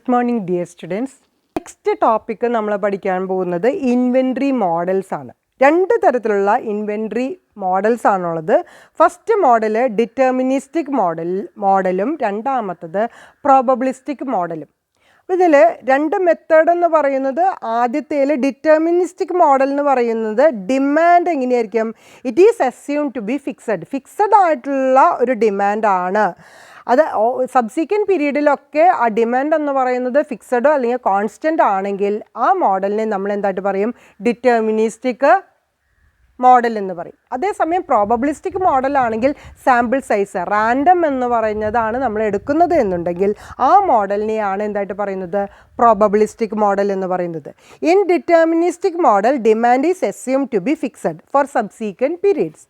Good morning dear students. Next topic നമ്മൾ പഠിക്കാൻ പോകുന്നത് ഇൻവെൻട്രി മോഡൽസ് ആണ്. രണ്ട് തരത്തിലുള്ള ഇൻവെൻട്രി മോഡൽസ് ആണുള്ളത്. ഫസ്റ്റ് മോഡൽ ഡിറ്റർമിനിസ്റ്റിക് മോഡലും രണ്ടാമത്തത് പ്രോബബിലിസ്റ്റിക് മോഡലും. ഇതിൽ രണ്ട് മെത്തേഡ് എന്ന് പറയുന്നത് ആദ്യത്തേൽ ഡിറ്റർമിനിസ്റ്റിക് മോഡൽ എന്ന് പറയുന്നത് ഡിമാൻഡ് എങ്ങനെയായിരിക്കും? It is assume to be fixed ആയിട്ടുള്ള ഒരു ഡിമാൻഡാണ്. അത് സബ്സിക്വൻറ്റ് പീരീഡിലൊക്കെ ആ ഡിമാൻഡ് എന്ന് പറയുന്നത് ഫിക്സഡോ അല്ലെങ്കിൽ കോൺസ്റ്റൻ്റ് ആണെങ്കിൽ ആ മോഡലിനെ നമ്മൾ എന്തായിട്ട് പറയും? ഡിറ്റർമിനിസ്റ്റിക് മോഡൽ എന്ന് പറയും. അതേസമയം പ്രോബബിലിസ്റ്റിക് മോഡലാണെങ്കിൽ സാമ്പിൾ സൈസ് റാൻഡം എന്ന് പറയുന്നതാണ് നമ്മൾ എടുക്കുന്നത് എന്നുണ്ടെങ്കിൽ ആ മോഡലിനെയാണ് എന്തായിട്ട് പറയുന്നത്? പ്രോബബിലിസ്റ്റിക് മോഡൽ എന്ന് പറയുന്നത്. In deterministic model demand is assume to be fixed for subsequent periods.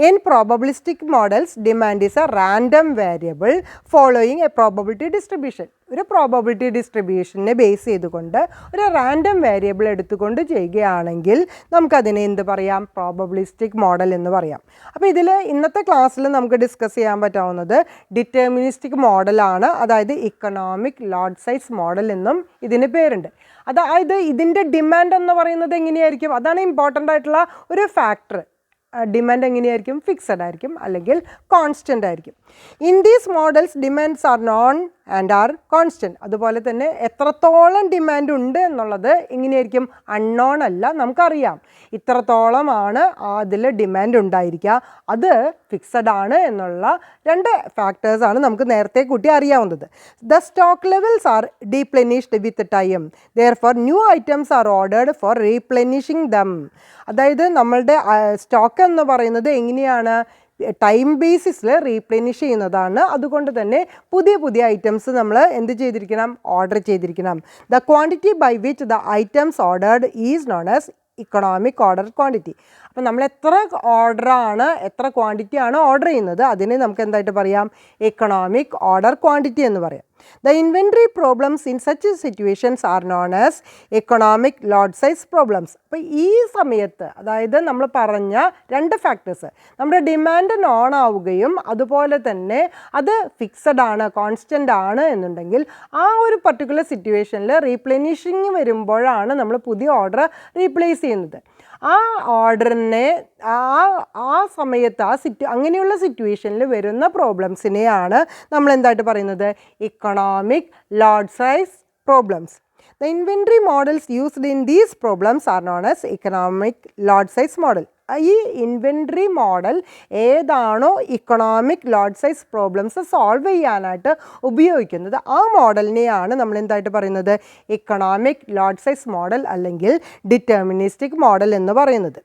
In probabilistic models, demand is a random variable following a probability distribution. ഒരു പ്രോബബിലിറ്റി ഡിസ്ട്രിബ്യൂഷനെ ബേസ് ചെയ്തുകൊണ്ട് ഒരു റാൻഡം വേരിയബിൾ എടുത്തുകൊണ്ട് ചെയ്യുകയാണെങ്കിൽ നമുക്കതിനെ എന്ത് പറയാം? പ്രോബബിലിസ്റ്റിക് മോഡൽ എന്ന് പറയാം. അപ്പോൾ ഇതിൽ ഇന്നത്തെ ക്ലാസ്സിൽ നമുക്ക് ഡിസ്കസ് ചെയ്യാൻ പറ്റാവുന്നത് ഡിറ്റർമിനിസ്റ്റിക് മോഡലാണ്. അതായത് ഇക്കണോമിക് ലോട്ട് സൈസ് മോഡൽ എന്നും ഇതിന് പേരുണ്ട്. അതായത് ഇതിൻ്റെ ഡിമാൻഡ് എന്ന് പറയുന്നത് എങ്ങനെയായിരിക്കും? അതാണ് ഇമ്പോർട്ടൻ്റ് ആയിട്ടുള്ള ഒരു ഫാക്ടർ. ഡിമാൻഡ് എങ്ങനെയായിരിക്കും? ഫിക്സഡ് ആയിരിക്കും അല്ലെങ്കിൽ കോൺസ്റ്റൻ്റ് ആയിരിക്കും. In these models demands are known and are constant. അതുപോലെ തന്നെ എത്രത്തോളം ഡിമാൻഡ് ഉണ്ട് എന്നുള്ളത് എങ്ങനെയായിരിക്കും? അൺനോൺ അല്ല, നമുക്കറിയാം ഇത്രത്തോളമാണ് അതിൽ ഡിമാൻഡ് ഉണ്ടായിരിക്കുക, അത് ഫിക്സഡ് ആണ് എന്നുള്ള രണ്ട് ഫാക്ടേഴ്സാണ് നമുക്ക് നേരത്തെ കൂട്ടി അറിയാവുന്നത്. The stock levels are depleted with time, therefore new items are ordered for replenishing them. അതായത് നമ്മളുടെ സ്റ്റോക്ക് എന്ന് പറയുന്നത് എങ്ങനെയാണ്? ടൈം ബേസിസിൽ റീപ്ലെനിഷ് ചെയ്യുന്നതാണ്. അതുകൊണ്ട് തന്നെ പുതിയ പുതിയ ഐറ്റംസ് നമ്മൾ എന്ത് ചെയ്തിരിക്കണം? ഓർഡർ ചെയ്തിരിക്കണം. The quantity by which the items ordered is known as economic order quantity. അപ്പം നമ്മൾ എത്ര ഓർഡറാണ്, എത്ര ക്വാണ്ടിറ്റിയാണ് ഓർഡർ ചെയ്യുന്നത്, അതിനെ നമുക്ക് എന്തായിട്ട് പറയാം? ഇക്കണോമിക് ഓർഡർ ക്വാണ്ടിറ്റി എന്ന് പറയാം. The inventory problems in such situations are known as economic lot size problems. അപ്പോൾ ഈ സമയത്ത് അതായത് നമ്മൾ പറഞ്ഞ രണ്ട് ഫാക്ടേഴ്സ്, നമ്മുടെ ഡിമാൻഡ് നോൺ ആവുകയും അതുപോലെ തന്നെ അത് ഫിക്സഡ് ആണ്, കോൺസ്റ്റൻ്റ് ആണ് എന്നുണ്ടെങ്കിൽ ആ ഒരു പർട്ടിക്കുലർ സിറ്റുവേഷനിൽ റീപ്ലെനിഷിങ് വരുമ്പോഴാണ് നമ്മൾ പുതിയ ഓർഡർ റീപ്ലേസ് ചെയ്യുന്നത്. ആ ഓർഡറിനെ ആ സമയത്ത് അങ്ങനെയുള്ള സിറ്റുവേഷനിൽ വരുന്ന പ്രോബ്ലംസിനെയാണ് നമ്മൾ എന്തായിട്ട് പറയുന്നത്? Economic lot size problems. The inventory models used in these problems are known as economic lot size model. ഈ ഇൻവെൻട്രി മോഡൽ ഏതാണോ ഇക്കണോമിക് ലോട്ട് സൈസ് പ്രോബ്ലംസ് സോൾവ് ചെയ്യാനായിട്ട് ഉപയോഗിക്കുന്നത് ആ മോഡലിനെയാണ് നമ്മൾ എന്തായിട്ട് പറയുന്നത്? ഇക്കണോമിക് ലോട്ട് സൈസ് മോഡൽ അല്ലെങ്കിൽ ഡിറ്റർമിനിസ്റ്റിക് മോഡൽ എന്ന് പറയുന്നത്.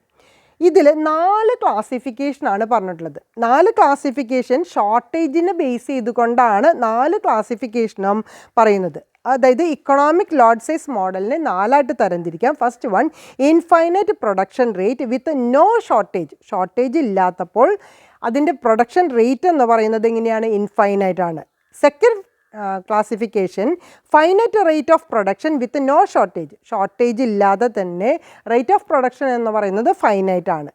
ഇതിൽ 4 ക്ലാസിഫിക്കേഷനാണ് പറഞ്ഞിട്ടുള്ളത്. 4 ക്ലാസിഫിക്കേഷൻ ഷോർട്ടേജിനെ ബേസ് ചെയ്തുകൊണ്ടാണ് 4 ക്ലാസിഫിക്കേഷനും പറയുന്നത്. അതായത് ഇക്കണോമിക് ലോട്ട് സൈസ് മോഡലിനെ 4ആയിട്ട് തരംതിരിക്കാം. First one, infinite production rate with no shortage. Shortage ഇല്ലാത്തപ്പോൾ അതിൻ്റെ പ്രൊഡക്ഷൻ റേറ്റ് എന്ന് പറയുന്നത് എങ്ങനെയാണ്? ഇൻഫൈനൈറ്റ് ആണ്. Second classification, finite rate of production with no shortage. Shortage ഇല്ലാതെ തന്നെ റേറ്റ് ഓഫ് പ്രൊഡക്ഷൻ എന്ന് പറയുന്നത് ഫൈനൈറ്റ് ആണ്.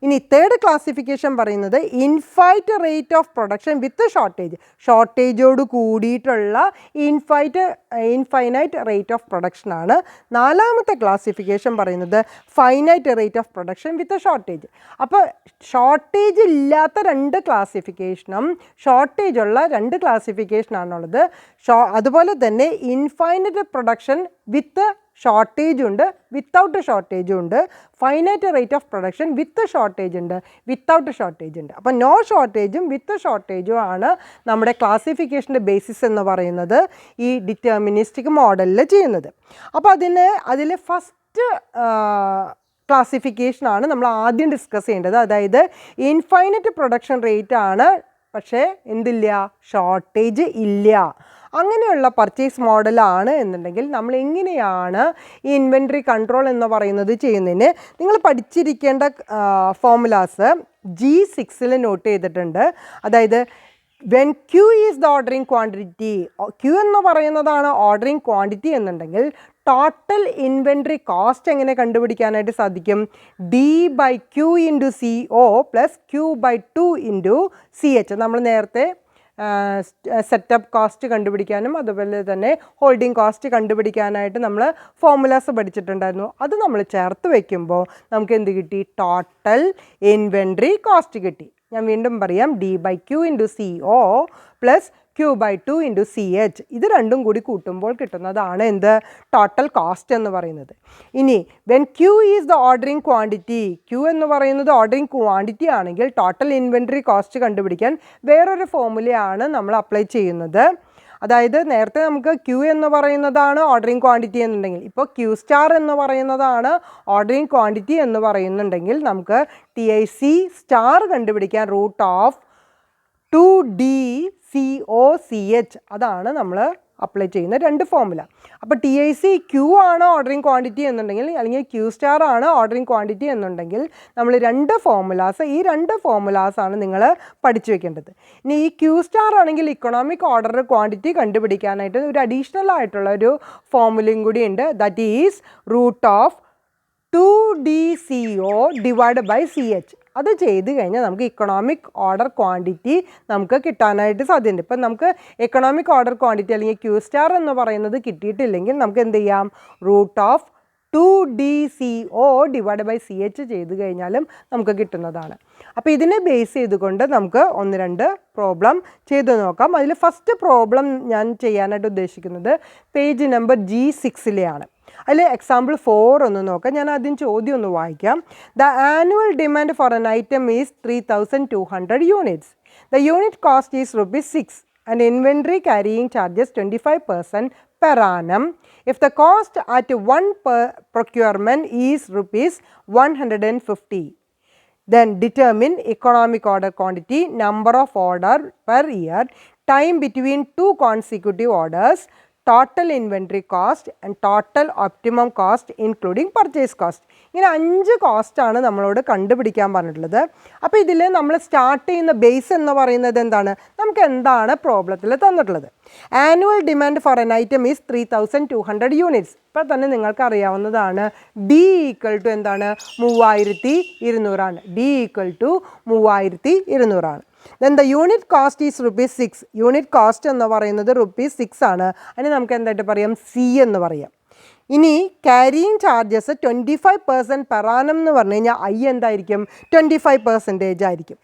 ഇനി തേർഡ് ക്ലാസിഫിക്കേഷൻ പറയുന്നത് infinite rate of production with shortage. ഷോർട്ടേജോട് കൂടിയിട്ടുള്ള ഇൻഫൈനൈറ്റ് റേറ്റ് ഓഫ് പ്രൊഡക്ഷൻ ആണ്. 4ാമത്തെ ക്ലാസിഫിക്കേഷൻ പറയുന്നത് finite rate of production with shortage. അപ്പോൾ ഷോർട്ടേജ് ഇല്ലാത്ത 2 ക്ലാസിഫിക്കേഷനും ഷോർട്ടേജ് ഉള്ള 2 ക്ലാസിഫിക്കേഷനാണുള്ളത്. അതുപോലെ തന്നെ ഇൻഫൈനൈറ്റ് പ്രൊഡക്ഷൻ വിത്ത് ഷോർട്ടേജ് ഉണ്ട്, വിത്തൗട്ട് ഷോർട്ടേജും ഉണ്ട്. Finite rate of production with shortage ഉണ്ട്, വിത്തൗട്ട് ഷോർട്ടേജ് ഉണ്ട്. അപ്പോൾ നോ ഷോർട്ടേജും വിത്ത് ഷോർട്ടേജും ആണ് നമ്മുടെ ക്ലാസിഫിക്കേഷൻ്റെ ബേസിസ് എന്ന് പറയുന്നത് ഈ ഡിറ്റർമിനിസ്റ്റിക് മോഡലിൽ ചെയ്യുന്നത്. അപ്പോൾ അതിൽ ഫസ്റ്റ് ക്ലാസിഫിക്കേഷനാണ് നമ്മൾ ആദ്യം ഡിസ്കസ് ചെയ്യേണ്ടത്. അതായത് ഇൻഫൈനൈറ്റ് പ്രൊഡക്ഷൻ റേറ്റ് ആണ്, പക്ഷേ എന്തില്ല? ഷോർട്ടേജ് ഇല്ല. അങ്ങനെയുള്ള പർച്ചേസ് മോഡലാണ് എന്നുണ്ടെങ്കിൽ നമ്മൾ എങ്ങനെയാണ് ഈ ഇൻവെൻട്രി കൺട്രോൾ എന്ന് പറയുന്നത് ചെയ്യുന്നതിന് നിങ്ങൾ പഠിച്ചിരിക്കേണ്ട ഫോർമുലാസ് G6 നോട്ട് ചെയ്തിട്ടുണ്ട്. അതായത് when Q is the ordering quantity, Q എന്ന് പറയുന്നതാണ് ഓർഡറിങ് ക്വാണ്ടിറ്റി എന്നുണ്ടെങ്കിൽ ടോട്ടൽ ഇൻവെൻട്രി കോസ്റ്റ് എങ്ങനെ കണ്ടുപിടിക്കാനായിട്ട് സാധിക്കും? D/Q × CO + Q/2 × CH. നമ്മൾ നേരത്തെ സെറ്റപ്പ് കോസ്റ്റ് കണ്ടുപിടിക്കാനും അതുപോലെ തന്നെ ഹോൾഡിംഗ് കോസ്റ്റ് കണ്ടുപിടിക്കാനായിട്ട് നമ്മൾ ഫോർമുലാസ് പഠിച്ചിട്ടുണ്ടായിരുന്നു. അത് നമ്മൾ ചേർത്ത് വയ്ക്കുമ്പോൾ നമുക്ക് എന്ത് കിട്ടി? ടോട്ടൽ ഇൻവെൻട്രി കോസ്റ്റ് കിട്ടി. ഞാൻ വീണ്ടും പറയാം, D/Q × CO plus Q/2 × CH. ഇത് രണ്ടും കൂടി കൂട്ടുമ്പോൾ കിട്ടുന്നതാണ് എന്ത്? ടോട്ടൽ കോസ്റ്റ് എന്ന് പറയുന്നത്. ഇനി when Q is the ordering quantity, Q എന്ന് പറയുന്നത് ഓർഡറിങ് ക്വാണ്ടിറ്റി ആണെങ്കിൽ ടോട്ടൽ ഇൻവെൻട്രി കോസ്റ്റ് കണ്ടുപിടിക്കാൻ വേറൊരു ഫോർമുലയാണ് നമ്മൾ അപ്ലൈ ചെയ്യുന്നത്. അതായത് നേരത്തെ നമുക്ക് Q എന്ന് പറയുന്നതാണ് ഓർഡറിങ് ക്വാണ്ടിറ്റി എന്നുണ്ടെങ്കിൽ, ഇപ്പോൾ Q* എന്ന് പറയുന്നതാണ് ഓർഡറിങ് ക്വാണ്ടിറ്റി എന്ന് പറയുന്നുണ്ടെങ്കിൽ നമുക്ക് TIC* കണ്ടുപിടിക്കാൻ √2DCOCH അതാണ് നമ്മൾ അപ്ലൈ ചെയ്യുന്ന രണ്ട് ഫോർമുല. അപ്പോൾ TIC ആണ് ഓർഡറിങ് ക്വാണ്ടിറ്റി എന്നുണ്ടെങ്കിൽ, അല്ലെങ്കിൽ Q* ആണ് ഓർഡറിങ് ക്വാണ്ടിറ്റി എന്നുണ്ടെങ്കിൽ നമ്മൾ ഈ രണ്ട് ഫോർമുലാസാണ് നിങ്ങൾ പഠിച്ചു വെക്കേണ്ടത്. ഇനി ഈ Q* ആണെങ്കിൽ ഇക്കണോമിക് ഓർഡർ ക്വാണ്ടിറ്റി കണ്ടുപിടിക്കാനായിട്ട് ഒരു അഡീഷണൽ ആയിട്ടുള്ള ഒരു ഫോർമുലയും കൂടി ഉണ്ട്. That is √2DCO/CH. അത് ചെയ്ത് കഴിഞ്ഞാൽ നമുക്ക് ഇക്കണോമിക് ഓർഡർ ക്വാണ്ടിറ്റി നമുക്ക് കിട്ടാനായിട്ട് സാധ്യതയുണ്ട്. ഇപ്പം നമുക്ക് എക്കണോമിക് ഓർഡർ ക്വാണ്ടിറ്റി അല്ലെങ്കിൽ Q* എന്ന് പറയുന്നത് കിട്ടിയിട്ടില്ലെങ്കിൽ നമുക്ക് എന്ത് ചെയ്യാം? √2DCO/CH ചെയ്ത് കഴിഞ്ഞാലും നമുക്ക് കിട്ടുന്നതാണ്. അപ്പോൾ ഇതിനെ ബേസ് ചെയ്തുകൊണ്ട് നമുക്ക് 1-2 പ്രോബ്ലം ചെയ്ത് നോക്കാം. അതിൽ ഫസ്റ്റ് പ്രോബ്ലം ഞാൻ ചെയ്യാനായിട്ട് ഉദ്ദേശിക്കുന്നത് പേജ് നമ്പർ G6 അതിൽ എക്സാമ്പിൾ 4 ഒന്ന് നോക്കാം. ഞാൻ ആദ്യം ചോദ്യം ഒന്ന് വായിക്കാം. The annual demand for N item is 3200 units. The unit cost is ₹6 and inventory carrying charges 25% per annum. If the cost at one procurement is ₹150, then determine economic order quantity, number of order per year, time between 2 consecutive orders, total inventory cost and total optimum cost including purchase cost. ഇങ്ങനെ 5 കോസ്റ്റാണ് നമ്മളോട് കണ്ടുപിടിക്കാൻ പറഞ്ഞിട്ടുള്ളത്. അപ്പോൾ ഇതിൽ നമ്മൾ start ചെയ്യുന്ന base എന്ന് പറയുന്നത് എന്താണ്? നമുക്ക് എന്താണ് പ്രോബ്ലത്തിൽ തന്നിട്ടുള്ളത്? Annual demand for N item is 3200 units. ഇപ്പോൾ തന്നെ നിങ്ങൾക്ക് അറിയാവുന്നതാണ് D = എന്താണ്? 3200 D = 3200. Then the unit cost is ₹6. Unit cost എന്ന് പറയുന്നത് ₹6 ആണ്. അതിന് നമുക്ക് എന്തായിട്ട് പറയാം? C എന്ന് പറയാം. ഇനി ക്യാരിയിങ് ചാർജസ് 25% പെർ ആനം എന്ന് പറഞ്ഞു കഴിഞ്ഞാൽ I എന്തായിരിക്കും? 25% ആയിരിക്കും.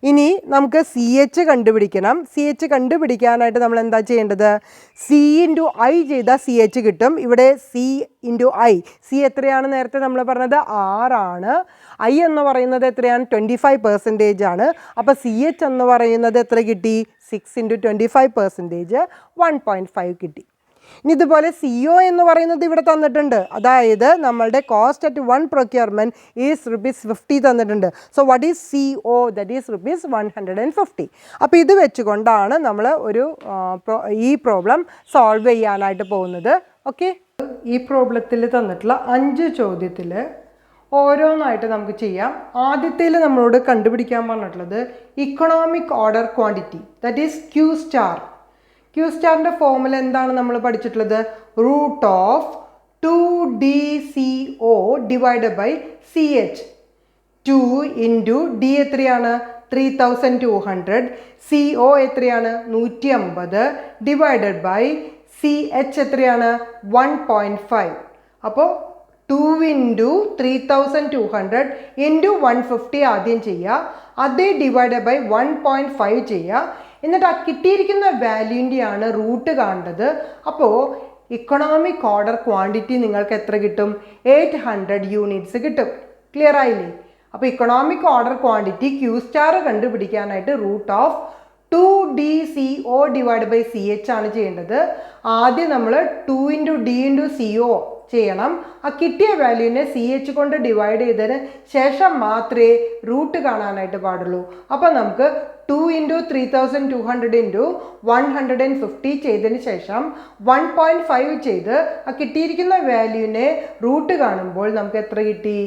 ഇനി നമുക്ക് CH കണ്ടുപിടിക്കണം. CH കണ്ടുപിടിക്കാനായിട്ട് നമ്മൾ എന്താ ചെയ്യേണ്ടത്? C × I ചെയ്താൽ CH കിട്ടും. ഇവിടെ C × I. C എത്രയാണ്? നേരത്തെ നമ്മൾ പറഞ്ഞത് 6 ആണ്. I എന്ന് പറയുന്നത് എത്രയാണ്? 25% ആണ്. അപ്പോൾ CH എന്ന് പറയുന്നത് എത്ര കിട്ടി? 6 × 25% 1.5 കിട്ടി. ഇനി ഇതുപോലെ CO എന്ന് പറയുന്നത് ഇവിടെ തന്നിട്ടുണ്ട്. അതായത് നമ്മളുടെ cost at one procurement is ₹50 തന്നിട്ടുണ്ട്. So what is CO? That is ₹150. അപ്പോൾ ഇത് വെച്ചുകൊണ്ടാണ് നമ്മൾ ഈ പ്രോബ്ലം സോൾവ് ചെയ്യാനായിട്ട് പോകുന്നത്. ഓക്കെ, ഈ പ്രോബ്ലത്തിൽ തന്നിട്ടുള്ള 5 ചോദ്യത്തിൽ ഓരോന്നായിട്ട് നമുക്ക് ചെയ്യാം. ആദ്യത്തേൽ നമ്മളോട് കണ്ടുപിടിക്കാൻ പറഞ്ഞിട്ടുള്ളത് economic order quantity, that is Q*. Q*ൻ്റെ ഫോർമുല എന്താണ് നമ്മൾ പഠിച്ചിട്ടുള്ളത്? √2DCO/CH. 2 × D എത്രയാണ്? 3200. CO എത്രയാണ്? 150 ഡിവൈഡഡ് ബൈ CH എത്രയാണ്? 1.5. അപ്പോൾ 2 × 3200 × 150 ആദ്യം ചെയ്യുക. അതേ ഡിവൈഡഡ് ബൈ 1.5 ചെയ്യുക. എന്നിട്ട് ആ കിട്ടിയിരിക്കുന്ന വാല്യൂൻ്റെയാണ് റൂട്ട് കാണേണ്ടത്. അപ്പോൾ ഇക്കണോമിക് ഓർഡർ ക്വാണ്ടിറ്റി നിങ്ങൾക്ക് എത്ര കിട്ടും? 800 യൂണിറ്റ്സ് കിട്ടും. ക്ലിയർ ആയില്ലേ? അപ്പോൾ ഇക്കണോമിക് ഓർഡർ ക്വാണ്ടിറ്റി Q* കണ്ടുപിടിക്കാനായിട്ട് √2DCO/CH ആണ് ചെയ്യേണ്ടത്. ആദ്യം നമ്മൾ 2 × D × CO ചെയ്യണം. ആ കിട്ടിയ വാല്യൂവിനെ CH കൊണ്ട് ഡിവൈഡ് ചെയ്തതിന് ശേഷം മാത്രമേ റൂട്ട് കാണാനായിട്ട് പാടുള്ളൂ. അപ്പോൾ നമുക്ക് 2 × 3200 × 150 ചെയ്തതിന് ശേഷം 1.5 ചെയ്ത് ആ കിട്ടിയിരിക്കുന്ന വാല്യൂവിനെ റൂട്ട് കാണുമ്പോൾ നമുക്ക് എത്ര കിട്ടി?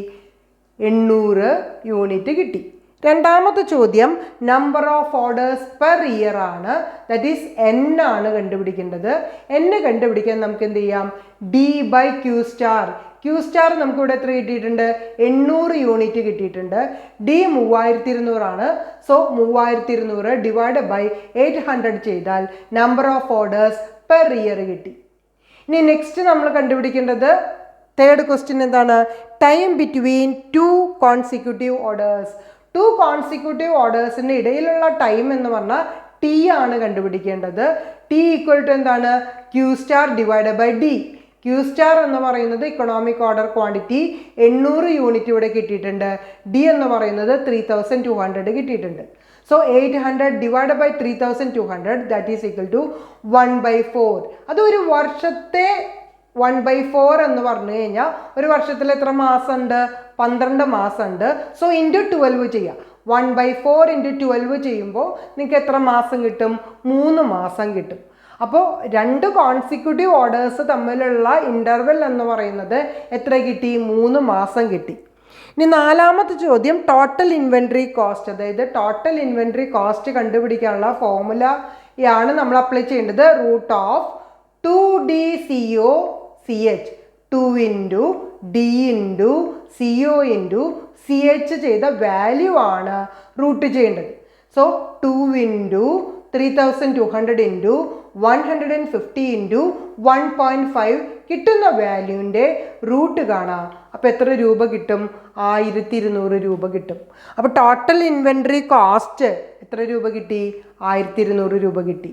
800 യൂണിറ്റ് കിട്ടി. രണ്ടാമത്തെ ചോദ്യം number of orders per year ആണ്. ദാറ്റ് ഈസ് N ആണ് കണ്ടുപിടിക്കേണ്ടത്. N കണ്ടുപിടിക്കാൻ നമുക്ക് എന്ത് ചെയ്യാം? D/Q*. ക്യൂ സ്റ്റാർ നമുക്കിവിടെ എത്ര കിട്ടിയിട്ടുണ്ട്? 800 യൂണിറ്റ് കിട്ടിയിട്ടുണ്ട്. ഡി 3200 ആണ്. സോ 3200 ഡിവൈഡ് ബൈ 800 ചെയ്താൽ number of orders per year കിട്ടി. ഇനി നെക്സ്റ്റ് നമ്മൾ കണ്ടുപിടിക്കേണ്ടത് തേർഡ് ക്വസ്റ്റ്യൻ എന്താണ്? Time between 2 consecutive orders. 2 consecutive ഓർഡേഴ്സിൻ്റെ ഇടയിലുള്ള ടൈം എന്ന് പറഞ്ഞാൽ ടി ആണ് കണ്ടുപിടിക്കേണ്ടത്. ടി ഈക്വൽ ടു എന്താണ്? Q star divide by D. Q star എന്ന് പറയുന്നത് ഇക്കണോമിക് ഓർഡർ ക്വാണ്ടിറ്റി 800 യൂണിറ്റ് ഇവിടെ കിട്ടിയിട്ടുണ്ട്. ഡി എന്ന് പറയുന്നത് 3200 കിട്ടിയിട്ടുണ്ട്. So 800 divide by 3200 that is equal to 1/4. അത് ഒരു വർഷത്തെ 1/4 എന്ന് പറഞ്ഞു കഴിഞ്ഞാൽ ഒരു വർഷത്തിൽ എത്ര മാസമുണ്ട്? 12 മാസമുണ്ട്. സോ ഇൻറ്റു 12 ചെയ്യാം. 1/4 ഇൻറ്റു 12 ചെയ്യുമ്പോൾ നിങ്ങൾക്ക് എത്ര മാസം കിട്ടും? 3 മാസം കിട്ടും. അപ്പോൾ 2 കോൺസിക്യൂട്ടീവ് ഓർഡേഴ്സ് തമ്മിലുള്ള ഇൻ്റർവെൽ എന്ന് പറയുന്നത് എത്ര കിട്ടി? 3 മാസം കിട്ടി. ഇനി നാലാമത്തെ ചോദ്യം ടോട്ടൽ ഇൻവെൻട്രി കോസ്റ്റ്, അതായത് ടോട്ടൽ ഇൻവെൻട്രി കോസ്റ്റ് കണ്ടുപിടിക്കാനുള്ള ഫോർമുലയാണ് നമ്മൾ അപ്ലൈ ചെയ്യേണ്ടത്. Root of 2DCOCH 2 into D into CO into CH ചെയ്ത വാല്യൂ ആണ് റൂട്ട് ചെയ്യേണ്ടത്. സോ 2 ഇൻറ്റു 3200 ഇൻറ്റു 150 ഇൻറ്റു 1.5 കിട്ടുന്ന വാല്യൂവിൻ്റെ റൂട്ട് കാണാം. അപ്പോൾ എത്ര രൂപ കിട്ടും? 1200 രൂപ കിട്ടും. അപ്പോൾ ടോട്ടൽ ഇൻവെൻട്രി കോസ്റ്റ് എത്ര രൂപ കിട്ടി? 1200 രൂപ കിട്ടി.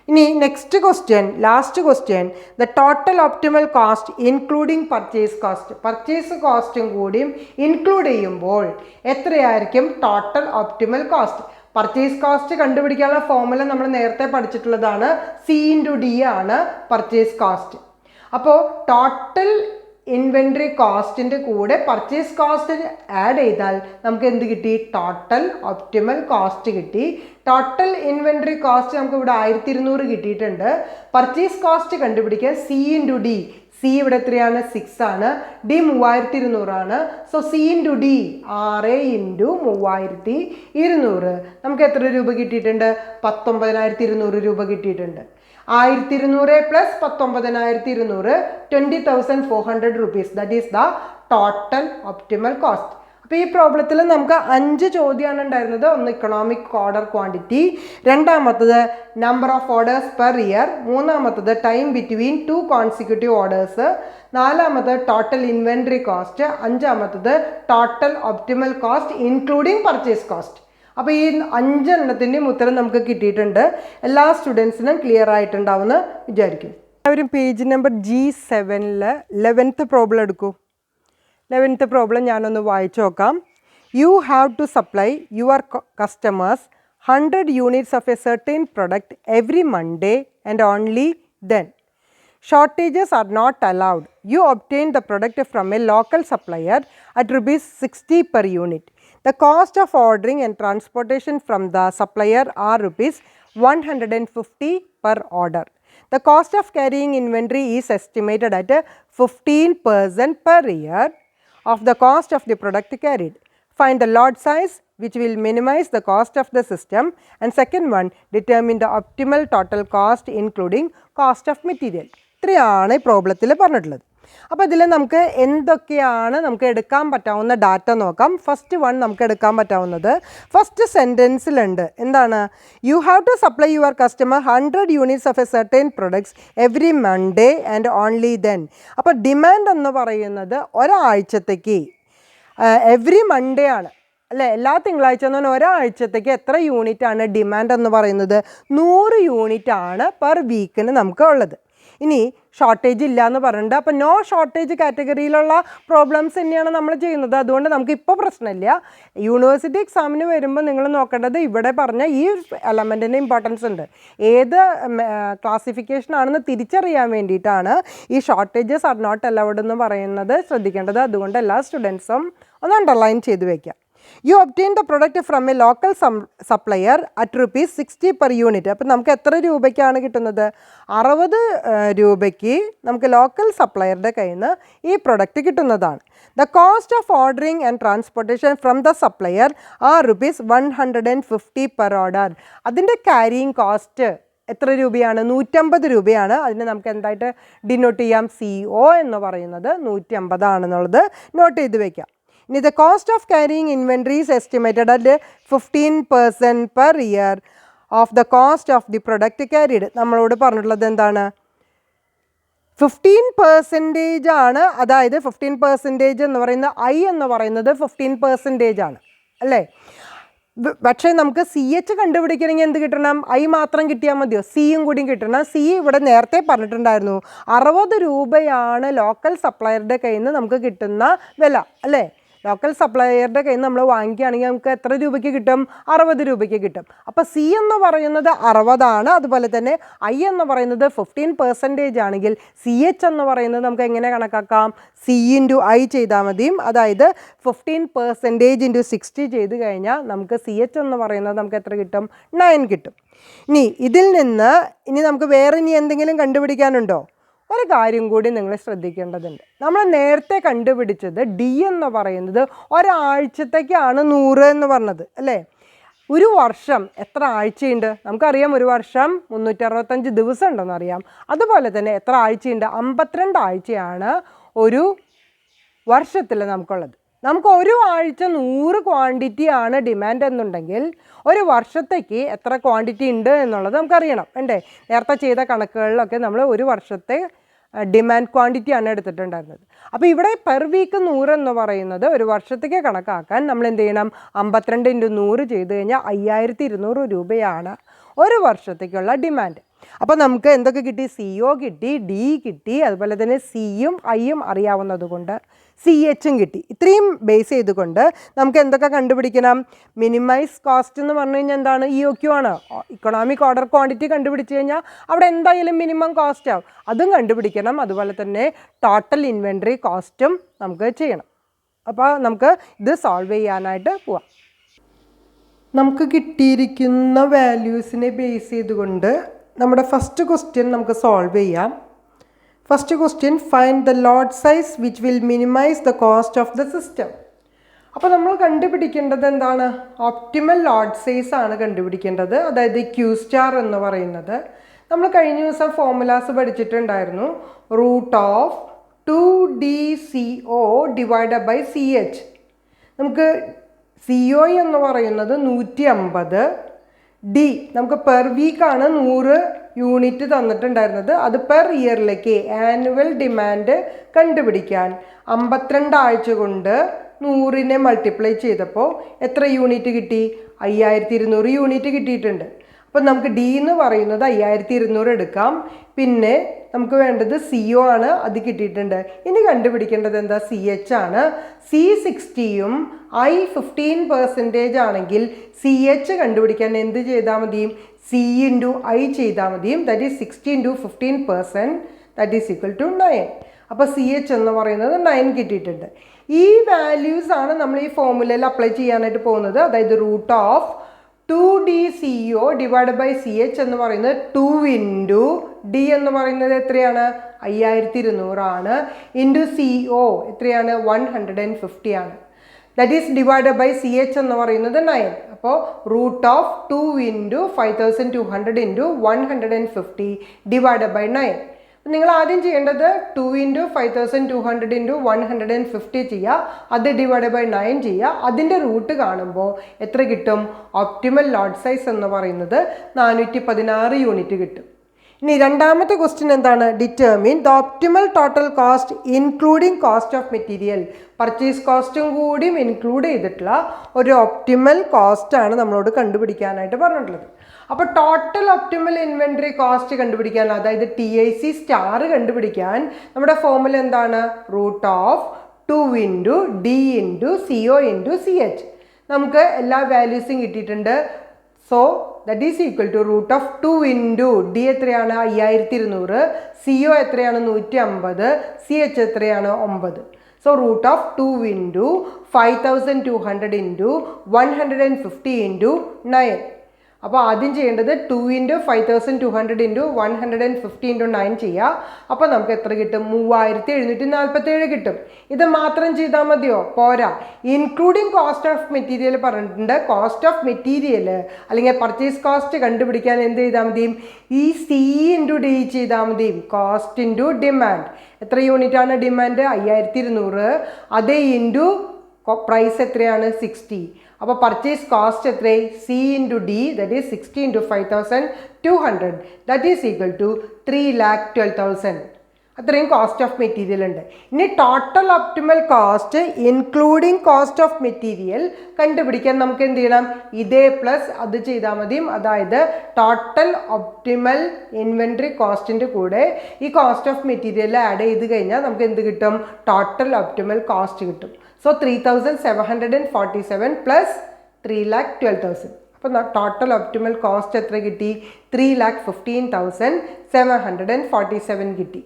ഇനി next question, last question, the total optimal cost including purchase cost. Purchase കോസ്റ്റും കൂടിയും ഇൻക്ലൂഡ് ചെയ്യുമ്പോൾ എത്രയായിരിക്കും total optimal cost? Purchase cost കണ്ടുപിടിക്കാനുള്ള ഫോർമുല നമ്മൾ നേരത്തെ പഠിച്ചിട്ടുള്ളതാണ്. C ഇൻറ്റു ഡി ആണ് പർച്ചേസ് കോസ്റ്റ്. അപ്പോൾ ടോട്ടൽ ഇൻവെൻട്രി കോസ്റ്റിൻ്റെ കൂടെ പർച്ചേസ് കോസ്റ്റ് ആഡ് ചെയ്താൽ നമുക്ക് എന്ത് കിട്ടി? ടോട്ടൽ ഒപ്റ്റിമൽ കോസ്റ്റ് കിട്ടി. ടോട്ടൽ ഇൻവെൻട്രി കോസ്റ്റ് നമുക്ക് ഇവിടെ 1200 കിട്ടിയിട്ടുണ്ട്. പർച്ചേസ് കോസ്റ്റ് കണ്ടുപിടിക്കാൻ C ഇൻറ്റു ഡി. C ഇവിടെ എത്രയാണ്? 6 ആണ്. ഡി 3200 ആണ്. So C into D 6 into 3200 നമുക്ക് എത്ര രൂപ കിട്ടിയിട്ടുണ്ട്? 19200 രൂപ കിട്ടിയിട്ടുണ്ട്. 1200 plus 19200 20,400 rupees. That is the total optimal cost. അപ്പോൾ ഈ പ്രോബ്ലത്തിൽ നമുക്ക് 5 ചോദ്യമാണ് ഉണ്ടായിരുന്നത്. ഒന്ന് ഇക്കണോമിക് ഓർഡർ ക്വാണ്ടിറ്റി, രണ്ടാമത്തത് number of orders per year, മൂന്നാമത്തത് ടൈം ബിറ്റ്വീൻ 2 കോൺസിക്യൂട്ടീവ് ഓർഡേഴ്സ്, നാലാമത്തത് ടോട്ടൽ ഇൻവെൻട്രി കോസ്റ്റ്, അഞ്ചാമത്തത് total optimal cost including purchase cost. അപ്പോൾ ഈ 5 എണ്ണത്തിൻ്റെയും ഉത്തരം നമുക്ക് കിട്ടിയിട്ടുണ്ട്. എല്ലാ സ്റ്റുഡൻസിനും ക്ലിയർ ആയിട്ടുണ്ടാവുമെന്ന് വിചാരിക്കും. എല്ലാവരും page number G7 11th problem എടുക്കൂ. 11th പ്രോബ്ലം ഞാനൊന്ന് വായിച്ചു നോക്കാം. You have to supply your customers 100 units of a certain product every Monday and only then. Shortages are not allowed. You obtain the product from a local supplier at ₹60 per unit. The cost of ordering and transportation from the supplier are ₹150 per order. The cost of carrying inventory is estimated at 15% per year of the cost of the product carried. Find the lot size which will minimize the cost of the system, and second one, determine the optimal total cost including cost of material. ഇത്രയാണ് ഈ പ്രോബ്ലത്തിൽ പറഞ്ഞിട്ടുള്ളത്. അപ്പോൾ ഇതിൽ നമുക്ക് എന്തൊക്കെയാണ് നമുക്ക് എടുക്കാൻ പറ്റാവുന്ന ഡാറ്റ നോക്കാം. ഫസ്റ്റ് വൺ നമുക്ക് എടുക്കാൻ പറ്റാവുന്നത് ഫസ്റ്റ് സെൻറ്റൻസിലുണ്ട്. എന്താണ്? You have to supply your customer 100 units of a certain products every Monday and only then. അപ്പോൾ ഡിമാൻഡ് എന്ന് പറയുന്നത് ഒരാഴ്ചത്തേക്ക് എവറി മൺഡേ ആണ് അല്ലേ? എല്ലാ തിങ്കളാഴ്ച എന്ന് പറഞ്ഞാൽ ഒരാഴ്ചത്തേക്ക് എത്ര യൂണിറ്റ് ആണ് ഡിമാൻഡ് എന്ന് പറയുന്നത്? 100 യൂണിറ്റ് ആണ് പെർ വീക്കിന് നമുക്ക് ഉള്ളത്. ഇനി ഷോർട്ടേജ് ഇല്ല എന്ന് പറഞ്ഞിട്ടുണ്ട്. അപ്പോൾ നോ ഷോർട്ടേജ് കാറ്റഗറിയിലുള്ള പ്രോബ്ലംസ് തന്നെയാണ് നമ്മൾ ചെയ്യുന്നത്. അതുകൊണ്ട് നമുക്ക് ഇപ്പോൾ പ്രശ്നമില്ല. യൂണിവേഴ്സിറ്റി എക്സാമിന് വരുമ്പോൾ നിങ്ങൾ നോക്കേണ്ടത് ഇവിടെ പറഞ്ഞ ഈ എലമെൻറ്റിൻ്റെ ഇമ്പോർട്ടൻസ് ഉണ്ട്. ഏത് ക്ലാസിഫിക്കേഷൻ ആണെന്ന് തിരിച്ചറിയാൻ വേണ്ടിയിട്ടാണ് ഈ ഷോർട്ടേജസ് ആർ നോട്ട് അലൗഡ് എന്ന് പറയുന്നത് ശ്രദ്ധിക്കേണ്ടത്. അതുകൊണ്ട് എല്ലാ സ്റ്റുഡൻസും ഒന്ന് അണ്ടർലൈൻ ചെയ്ത് വയ്ക്കാം. You obtain the product from a local supplier at ₹60 per unit. അപ്പോൾ നമുക്ക് എത്ര രൂപയ്ക്കാണ് കിട്ടുന്നത്? 60 രൂപയ്ക്ക് നമുക്ക് ലോക്കൽ സപ്ലയറുടെ കയ്യിൽ നിന്ന് ഈ പ്രൊഡക്റ്റ് കിട്ടുന്നതാണ്. The cost of ordering and transportation from the supplier are ₹150 per order. അതിൻ്റെ ക്യാരിയിങ് കോസ്റ്റ് എത്ര രൂപയാണ്? 150 രൂപയാണ്. അതിന് നമുക്ക് എന്തായിട്ട് ഡിനോട്ട് ചെയ്യാം? CO എന്ന് പറയുന്നത് 150 ആണെന്നുള്ളത് നോട്ട് ചെയ്ത് വെക്കാം. ഇനി the cost of carrying inventory is estimated at 15% per year of the cost of the product carried. നമ്മളോട് പറഞ്ഞിട്ടുള്ളത് എന്താണ്? 15% ആണ്. അതായത് 15% എന്ന് പറയുന്ന I എന്ന് പറയുന്നത് 15% ആണ് അല്ലേ? പക്ഷേ നമുക്ക് CH കണ്ടുപിടിക്കണമെങ്കിൽ എന്ത് കിട്ടണം? I മാത്രം കിട്ടിയാൽ മതിയോ? സിയും കൂടി കിട്ടണം. C ഇവിടെ നേരത്തെ പറഞ്ഞിട്ടുണ്ടായിരുന്നു 60 രൂപയാണ് ലോക്കൽ സപ്ലയറുടെ കയ്യിൽ നിന്ന് നമുക്ക് കിട്ടുന്ന വില അല്ലേ? ലോക്കൽ സപ്ലയറുടെ കയ്യിൽ നിന്ന് നമ്മൾ വാങ്ങിക്കുകയാണെങ്കിൽ നമുക്ക് എത്ര രൂപയ്ക്ക് കിട്ടും? 60 രൂപയ്ക്ക് കിട്ടും. അപ്പോൾ C എന്ന് പറയുന്നത് 60 ആണ്. അതുപോലെ തന്നെ I എന്ന് പറയുന്നത് 15% ആണെങ്കിൽ CH എന്ന് പറയുന്നത് നമുക്ക് എങ്ങനെ കണക്കാക്കാം? C × I ചെയ്താൽ മതിയും. അതായത് 15% × 60 ചെയ്ത് കഴിഞ്ഞാൽ നമുക്ക് CH എന്ന് പറയുന്നത് നമുക്ക് എത്ര കിട്ടും? 9 കിട്ടും. ഇതിൽ നിന്ന് നമുക്ക് വേറെ എന്തെങ്കിലും കണ്ടുപിടിക്കാനുണ്ടോ? ഒരു കാര്യം കൂടി നിങ്ങൾ ശ്രദ്ധിക്കേണ്ടതുണ്ട്. നമ്മൾ നേരത്തെ കണ്ടുപിടിച്ചത് D എന്ന് പറയുന്നത് ഒരാഴ്ചത്തേക്കാണ് 100 എന്ന് പറഞ്ഞത് അല്ലേ? ഒരു വർഷം എത്ര ആഴ്ചയുണ്ട്? നമുക്കറിയാം ഒരു വർഷം 365 ദിവസം ഉണ്ടെന്നറിയാം. അതുപോലെ തന്നെ എത്ര ആഴ്ചയുണ്ട്? 52 ആഴ്ചയാണ് ഒരു വർഷത്തിൽ നമുക്കുള്ളത്. നമുക്ക് ഒരു ആഴ്ച 100 ക്വാണ്ടിറ്റി ആണ് ഡിമാൻഡ് എന്നുണ്ടെങ്കിൽ ഒരു വർഷത്തേക്ക് എത്ര ക്വാണ്ടിറ്റി ഉണ്ട് എന്നുള്ളത് നമുക്കറിയണം വേണ്ടേ? നേരത്തെ ചെയ്ത കണക്കുകളിലൊക്കെ നമ്മൾ ഒരു വർഷത്തെ ഡിമാൻഡ് ക്വാണ്ടിറ്റി ആണ് എടുത്തിട്ടുണ്ടായിരുന്നത്. അപ്പോൾ ഇവിടെ പെർ വീക്ക് 100 എന്ന് പറയുന്നത് ഒരു വർഷത്തേക്ക് കണക്കാക്കാൻ നമ്മൾ എന്ത് ചെയ്യണം? 52 × 100 ചെയ്ത് കഴിഞ്ഞാൽ 5200 രൂപയാണ് ഒരു വർഷത്തേക്കുള്ള ഡിമാൻഡ്. അപ്പോൾ നമുക്ക് എന്തൊക്കെ കിട്ടി? CO കിട്ടി, D കിട്ടി, അതുപോലെ തന്നെ Cയും Iയും അറിയാവുന്നത് കൊണ്ട് CHും കിട്ടി. ഇത്രയും ബേസ് ചെയ്തുകൊണ്ട് നമുക്ക് എന്തൊക്കെ കണ്ടുപിടിക്കണം? മിനിമൈസ് കോസ്റ്റ് എന്ന് പറഞ്ഞു കഴിഞ്ഞാൽ എന്താണ്? EOQ ആണ്. ഇക്കണോമിക് ഓർഡർ ക്വാണ്ടിറ്റി കണ്ടുപിടിച്ച് കഴിഞ്ഞാൽ അവിടെ എന്തായാലും മിനിമം കോസ്റ്റ് ആവും, അതും കണ്ടുപിടിക്കണം. അതുപോലെ തന്നെ ടോട്ടൽ ഇൻവെൻട്രി കോസ്റ്റും നമുക്ക് ചെയ്യണം. അപ്പോൾ നമുക്ക് ഇത് സോൾവ് ചെയ്യാനായിട്ട് പോവാം. നമുക്ക് കിട്ടിയിരിക്കുന്ന വാല്യൂസിനെ ബേസ് ചെയ്തുകൊണ്ട് നമ്മുടെ ഫസ്റ്റ് ക്വസ്റ്റ്യൻ നമുക്ക് സോൾവ് ചെയ്യാം. First question, find the lot size which will minimise the cost of the system. അപ്പോൾ നമ്മൾ കണ്ടുപിടിക്കേണ്ടത് എന്താണ്? ഓപ്റ്റിമൽ ലോട്ട് സൈസ് ആണ് കണ്ടുപിടിക്കേണ്ടത്. അതായത് Q* എന്ന് പറയുന്നത് നമ്മൾ കഴിഞ്ഞ ദിവസം ഫോർമുലാസ് പഠിച്ചിട്ടുണ്ടായിരുന്നു. √2DCO / CH. നമുക്ക് CO എന്ന് പറയുന്നത് 150, D നമുക്ക് പെർ വീക്കാണ് 100 യൂണിറ്റ് തന്നിട്ടുണ്ടായിരുന്നത്. അത് പെർ ഇയറിലേക്ക് ആനുവൽ ഡിമാൻഡ് കണ്ടുപിടിക്കാൻ 52 ആഴ്ച കൊണ്ട് 100നെ മൾട്ടിപ്ലൈ ചെയ്തപ്പോൾ എത്ര യൂണിറ്റ് കിട്ടി? 5200 യൂണിറ്റ് കിട്ടിയിട്ടുണ്ട്. അപ്പം നമുക്ക് D എന്ന് പറയുന്നത് 5200 എടുക്കാം. പിന്നെ നമുക്ക് വേണ്ടത് CO ആണ്, അത് കിട്ടിയിട്ടുണ്ട്. ഇനി കണ്ടുപിടിക്കേണ്ടത് എന്താ? CH ആണ്. C60യും I 15% ആണെങ്കിൽ CH കണ്ടുപിടിക്കാൻ എന്ത് ചെയ്താൽ മതിയും? C × I ചെയ്താൽ മതിയും. That is 60 × 15%, that is equal to 9. അപ്പോൾ CH എന്ന് പറയുന്നത് 9 കിട്ടിയിട്ടുണ്ട്. ഈ വാല്യൂസ് ആണ് നമ്മൾ ഈ ഫോർമുലയിൽ അപ്ലൈ ചെയ്യാനായിട്ട് പോകുന്നത്. അതായത് √2DCO / CH എന്ന് പറയുന്നത് 2 × D എന്ന് പറയുന്നത് എത്രയാണ്? 5200 ആണ്. CO എത്രയാണ്? 150 ആണ്. That is divided by CH എന്ന് പറയുന്നത് 9. അപ്പോൾ √2 × 5200 × 150 ഡിവൈഡഡ് ബൈ 9. നിങ്ങൾ ആദ്യം ചെയ്യേണ്ടത് 2 × 5200 × 150 ചെയ്യുക, അത് ഡിവൈഡ് ബൈ 9 ചെയ്യുക. അതിൻ്റെ റൂട്ട് കാണുമ്പോൾ എത്ര കിട്ടും? ഓപ്റ്റിമൽ ലോട്ട് സൈസ് എന്ന് പറയുന്നത് 416 യൂണിറ്റ് കിട്ടും. ഇനി രണ്ടാമത്തെ ക്വസ്റ്റ്യൻ എന്താണ്? Determine the optimal total cost including cost of material. Purchase കോസ്റ്റും കൂടി ഇൻക്ലൂഡ് ചെയ്തിട്ടുള്ള ഒരു ഓപ്റ്റിമൽ കോസ്റ്റ് ആണ് നമ്മളോട് കണ്ടുപിടിക്കാനായിട്ട് പറഞ്ഞിട്ടുള്ളത്. അപ്പോൾ ടോട്ടൽ ഓപ്റ്റിമൽ ഇൻവെൻട്രി കോസ്റ്റ് കണ്ടുപിടിക്കാൻ, അതായത് TIC സ്റ്റാർ കണ്ടുപിടിക്കാൻ നമ്മുടെ ഫോർമുല എന്താണ്? √2 × D × CO × CH. നമുക്ക് എല്ലാ വാല്യൂസും കിട്ടിയിട്ടുണ്ട്. So that is equal to √2 × D എത്രയാണ്? 5200, CO എത്രയാണ്? 150, CH എത്രയാണ്? 9. സോ √2 × 5200 × 150 × 9. അപ്പോൾ ആദ്യം ചെയ്യേണ്ടത് 2 × 5200 × 150 × 9 ചെയ്യുക. അപ്പോൾ നമുക്ക് എത്ര കിട്ടും? 3747 കിട്ടും. ഇത് മാത്രം ചെയ്താൽ മതിയോ? പോരാ. ഇൻക്ലൂഡിങ് കോസ്റ്റ് ഓഫ് മെറ്റീരിയൽ പറഞ്ഞിട്ടുണ്ട്. കോസ്റ്റ് ഓഫ് മെറ്റീരിയൽ അല്ലെങ്കിൽ പർച്ചേസ് കോസ്റ്റ് കണ്ടുപിടിക്കാൻ എന്ത് ചെയ്താൽ മതി? ഈ C × D ചെയ്താൽ മതി. Cost × demand. എത്ര യൂണിറ്റ് ആണ് ഡിമാൻഡ്? 5200. അതേ ഇൻറ്റു പ്രൈസ് എത്രയാണ്? 60. അപ്പോൾ പർച്ചേസ് കോസ്റ്റ് എത്ര? C × D, that is 60 × 5200, that is equal to 3,12,000. അത്രയും കോസ്റ്റ് ഓഫ് മെറ്റീരിയൽ ഉണ്ട്. ഇനി total optimal cost including cost of material കണ്ടുപിടിക്കാൻ നമുക്ക് എന്ത് ചെയ്യണം? ഇതേ പ്ലസ് അത് ചെയ്താൽ മതി. അതായത് ടോട്ടൽ ഒപ്റ്റിമൽ ഇൻവെൻട്രി കോസ്റ്റിൻ്റെ കൂടെ ഈ കോസ്റ്റ് ഓഫ് മെറ്റീരിയൽ ആഡ് ചെയ്ത് കഴിഞ്ഞാൽ നമുക്ക് എന്ത് കിട്ടും? ടോട്ടൽ ഒപ്റ്റിമൽ കോസ്റ്റ് കിട്ടും. So 3,747 plus 3,12,000. അപ്പോൾ ടോട്ടൽ ഒപ്റ്റിമൽ കോസ്റ്റ് എത്ര കിട്ടി? 3,15,747 കിട്ടി.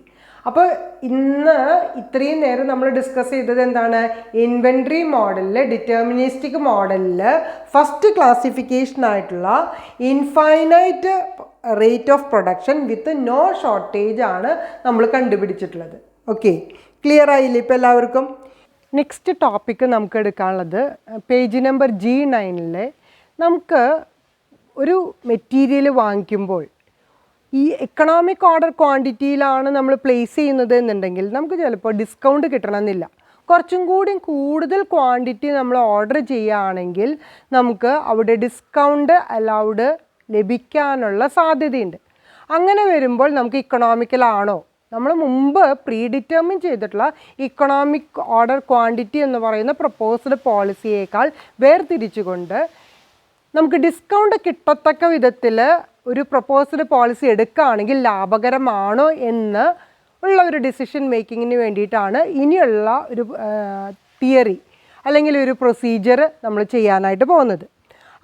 അപ്പോൾ ഇന്ന് ഇത്രയും നേരം നമ്മൾ ഡിസ്കസ് ചെയ്തത് എന്താണ്? ഇൻവെൻട്രി മോഡലിൽ, ഡിറ്റർമിനിസ്റ്റിക് മോഡലിൽ ഫസ്റ്റ് ക്ലാസിഫിക്കേഷൻ ആയിട്ടുള്ള infinite rate of production with no shortage ആണ് നമ്മൾ കണ്ടുപിടിച്ചിട്ടുള്ളത്. ഓക്കെ, ക്ലിയർ ആയില്ലേ ഇപ്പോൾ എല്ലാവർക്കും? നെക്സ്റ്റ് ടോപ്പിക്ക് നമുക്ക് എടുക്കാനുള്ളത് പേജ് നമ്പർ G9 നമുക്ക് ഒരു മെറ്റീരിയൽ വാങ്ങിക്കുമ്പോൾ ഈ എക്കണോമിക് ഓർഡർ ക്വാണ്ടിറ്റിയിലാണ് നമ്മൾ പ്ലേസ് ചെയ്യുന്നത് എന്നുണ്ടെങ്കിൽ നമുക്ക് ചിലപ്പോൾ ഡിസ്കൗണ്ട് കിട്ടണമെന്നില്ല. കുറച്ചും കൂടി കൂടുതൽ ക്വാണ്ടിറ്റി നമ്മൾ ഓർഡർ ചെയ്യുകയാണെങ്കിൽ നമുക്ക് അവിടെ ഡിസ്കൗണ്ട് അലൗഡ് ലഭിക്കാനുള്ള സാധ്യതയുണ്ട്. അങ്ങനെ വരുമ്പോൾ നമുക്ക് ഇക്കണോമിക്കലാണോ, നമ്മൾ മുമ്പ് പ്രീ ഡിറ്റർമിൻ ചെയ്തിട്ടുള്ള ഇക്കണോമിക് ഓർഡർ ക്വാണ്ടിറ്റി എന്ന് പറയുന്ന പ്രപ്പോസ്ഡ് പോളിസിയേക്കാൾ വേർതിരിച്ചുകൊണ്ട് നമുക്ക് ഡിസ്കൗണ്ട് കിട്ടത്തക്ക വിധത്തിൽ ഒരു പ്രപ്പോസ്ഡ് പോളിസി എടുക്കുകയാണെങ്കിൽ ലാഭകരമാണോ എന്ന് ഉള്ള ഒരു ഡിസിഷൻ മേക്കിങ്ങിന് വേണ്ടിയിട്ടാണ് ഇനിയുള്ള ഒരു തിയറി അല്ലെങ്കിൽ ഒരു പ്രൊസീജിയർ നമ്മൾ ചെയ്യാനായിട്ട് പോകുന്നത്.